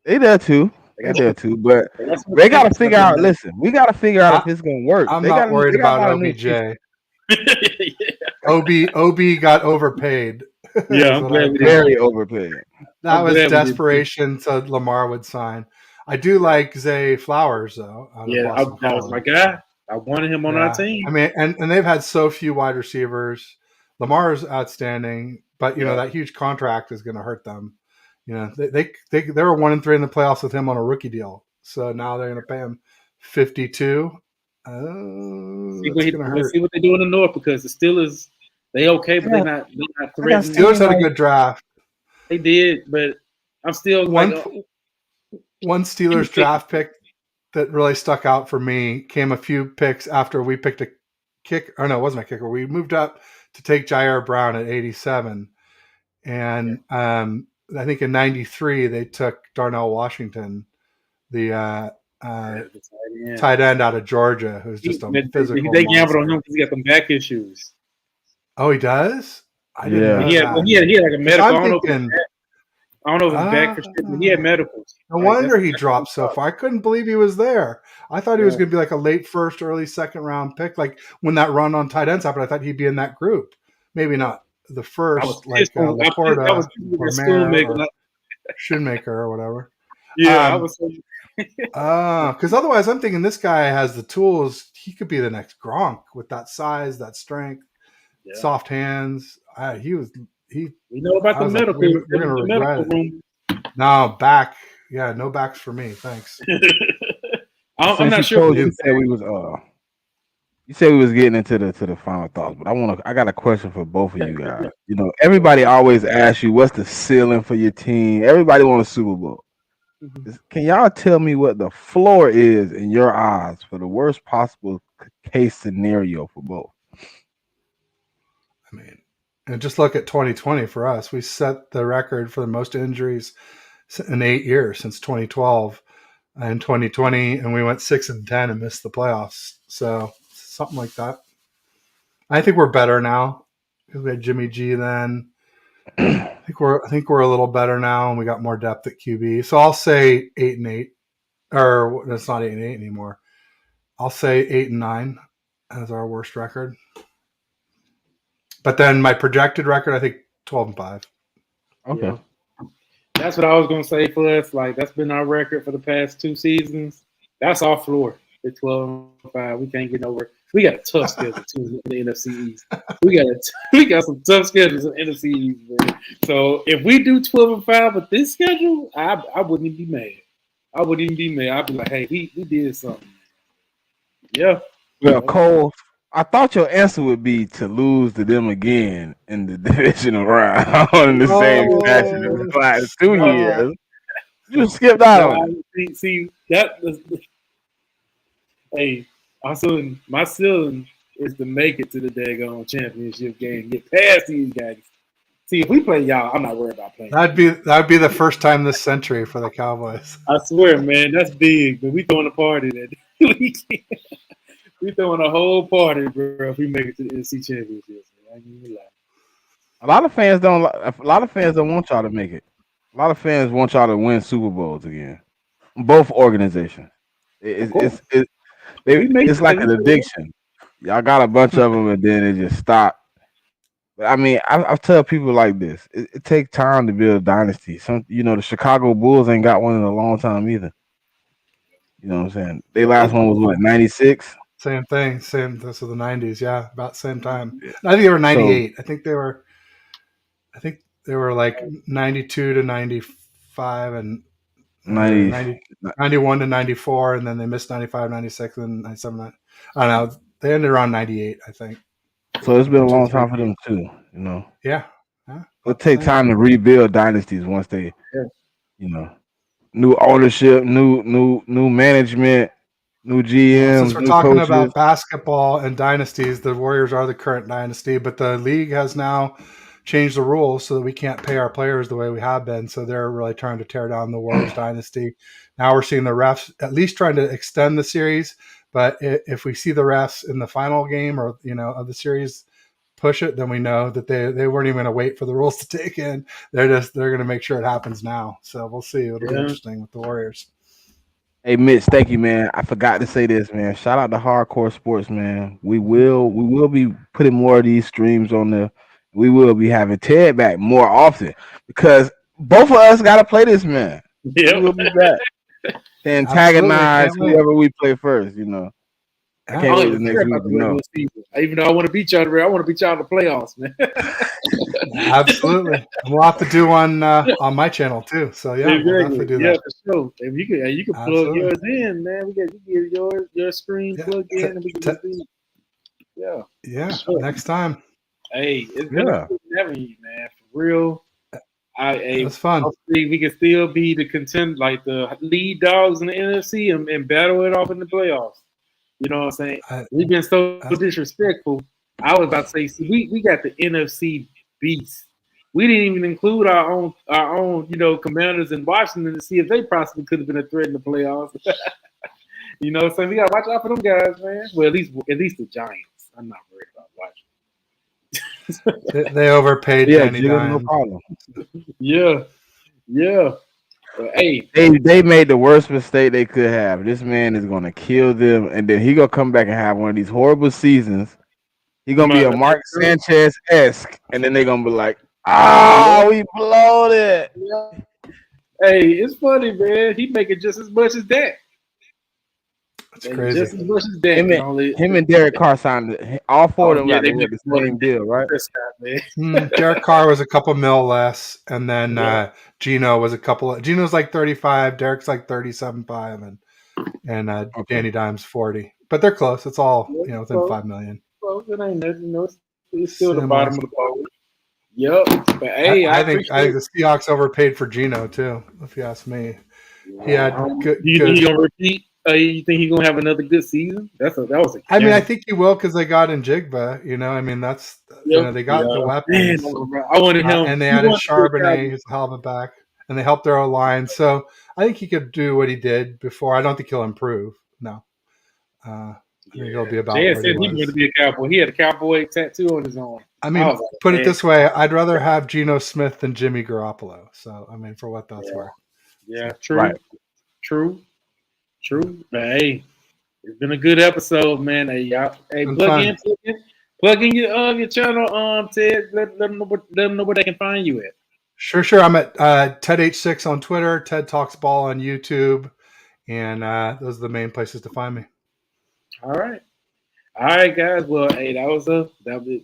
They there too. But they got to figure out. Listen, we got to figure out if it's going to work. I'm not worried about OBJ. OB got overpaid. Yeah, I'm glad very overpaid. That was desperation, so Lamar would sign. I do like Zay Flowers though. That was my guy. I wanted him on our team. I mean, and they've had so few wide receivers. Lamar's outstanding, but that huge contract is going to hurt them. They were 1-3 in the playoffs with him on a rookie deal, so now they're going to pay him $52. See what they do in the North because the Steelers they okay, but they're not threatening. Steelers had a good draft. They did, but I'm still one Steelers draft pick that really stuck out for me came a few picks after we picked a kick. Or no, it wasn't a kicker. We moved up to take Jair Brown at 87, and I think in 93 they took Darnell Washington, the tight end out of Georgia, who's just a physical. They gambled on him because he got some back issues. Oh, he does? I didn't know he had like a medical. I don't know if it's back for shit, but he had medicals. No wonder he dropped so far. I couldn't believe he was there. I thought he was going to be like a late first, early second round pick. Like when that run on tight ends happened, I thought he'd be in that group. Maybe not the first, like Laporta or Shoemaker or whatever. Yeah, I was. Because otherwise, I'm thinking this guy has the tools. He could be the next Gronk with that size, that strength, soft hands. We know about the medical. We're going to regret it. No, back. Yeah, no backs for me. Thanks. I'm not sure. You said we was you said we was getting into the final thoughts, but I got a question for both of you guys. Everybody always asks you what's the ceiling for your team. Everybody wants a Super Bowl. Mm-hmm. Can y'all tell me what the floor is in your eyes for the worst possible case scenario for both? I mean, and just look at 2020 for us. We set the record for the most injuries in 8 years since 2012 and 2020, and we went 6-10 and missed the playoffs. So something like that. I think we're better now because we had Jimmy G then. I think we're a little better now, and we got more depth at QB. So I'll say 8-8, or it's not 8-8 anymore. I'll say 8-9 as our worst record. But then my projected record, I think 12-5. Okay. Yeah. That's what I was going to say for us. Like, that's been our record for the past 2 seasons. That's our floor. The 12-5. We can't get over. We got a tough schedule too in the NFC East. We got some tough schedules in the NFC East, man. So if we do 12-5 with this schedule, I wouldn't even be mad. I'd be like, hey, we did something. Yeah. Well, Cole, I thought your answer would be to lose to them again in the divisional round in the same fashion as the last 2 years. You skipped out on it. See that was, hey, also my ceiling is to make it to the daggone championship game, get past these guys. See, if we play y'all, I'm not worried about playing. That'd be the first time this century for the Cowboys. I swear, man, that's big. But we throwing a party that we throwing a whole party, bro. If we make it to the NFC Championship, man. I ain't even lie. A lot of fans don't want y'all to make it. A lot of fans want y'all to win Super Bowls again. Both organizations. It's like an addiction. Y'all got a bunch of them, and then it just stop. But I mean, I tell people like this: it takes time to build a dynasty. The Chicago Bulls ain't got one in a long time either. You know what I'm saying? Their last one was what, 96? Same thing. This was the 90s. Yeah, about the same time. I think they were 98. I think they were like 92 to 95 and 91 to 94, and then they missed 95, 96, and 97. I don't know. They ended around 98, I think. So it's been a long time for them too, Yeah. It'll take time to rebuild dynasties once they, new ownership, new management, new GMs. Since we're talking about basketball and dynasties, the Warriors are the current dynasty, but the league has now changed the rules so that we can't pay our players the way we have been. So they're really trying to tear down the Warriors dynasty. Now we're seeing the refs at least trying to extend the series. But if we see the refs in the final game or of the series push it, then we know that they weren't even going to wait for the rules to take in. They're going to make sure it happens now. So we'll see. It'll be interesting with the Warriors. Hey Mitch, thank you, man. I forgot to say this, man. Shout out to Hardcore Sports, man. We will be putting more of these streams on there. We will be having Ted back more often because both of us got to play this, man. Yeah, we'll be back. To antagonize whoever we play first, I can't wait the next week. Even though I want to beat y'all, I want to beat y'all in the playoffs, man. Absolutely. We'll have to do one on my channel too. So we'll definitely do that. Yeah, for sure. And you can plug yours in, man. You get your screen plugged in, and we can see. Yeah. Yeah. Sure. Next time. Hey, it's been having you, man. For real. It's fun. We can still be the like the lead dogs in the NFC and battle it off in the playoffs. You know what I'm saying? We've been so disrespectful. I was about to say, we got the NFC beast. We didn't even include our own, Commanders in Washington to see if they possibly could have been a threat in the playoffs. You know what I'm saying? We gotta watch out for them guys, man. Well, at least the Giants. I'm not worried about watching. They overpaid Danny Dimes. No problem. Yeah. Hey, they made the worst mistake they could have. This man is gonna kill them, and then he gonna come back and have one of these horrible seasons. He gonna be a Mark Sanchez-esque, and then they gonna be like, we blowed it. Hey, it's funny, man. He making just as much as that. That's crazy. Just as much as that. Him and Derek Carr signed all four of them. They had the same deal, right? Derek Carr was a couple mil less, and then Gino was Gino's like 35, Derek's like 37.5, and Danny Dimes 40. But they're close. It's all within $5 million. Well, it ain't nothing. It's still the bottom of the bowl. Yep. But hey, I think the Seahawks overpaid for Gino too. If you ask me, he had good. You think he's gonna repeat? You think he's gonna have another good season? That was. I think he will because they got in Jigba. That's they got the weapons. Man, I wanted him, and they added Charbonnet, who's a hell of a back, and they helped their O line. So I think he could do what he did before. I don't think he'll improve. No, I think he'll be about. Jay said he was going to be a cowboy. He had a cowboy tattoo on his arm. Put it this way: I'd rather have Geno Smith than Jimmy Garoppolo. So for what that's worth. Yeah, true. Right. True. But hey, it's been a good episode, man. Hey, y'all. Hey, plug in your channel, Ted. Let them know where they can find you at. Sure. I'm at TedH6 on Twitter, Ted Talks Ball on YouTube, and those are the main places to find me. All right, guys. Well, hey, that was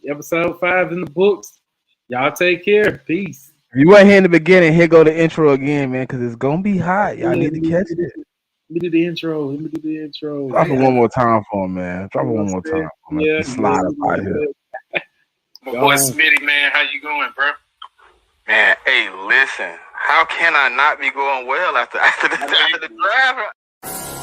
episode 5 in the books. Y'all take care. Peace. If you weren't here in the beginning, here go the intro again, man, because it's gonna be hot. Y'all need to catch it. me do the intro. Let me do the intro. Drop it one more time for him, man. Drop it one more time. Yeah, slide up out here. My boy Smitty, man, how you going, bro? Man, hey, listen. How can I not be going well after the draft?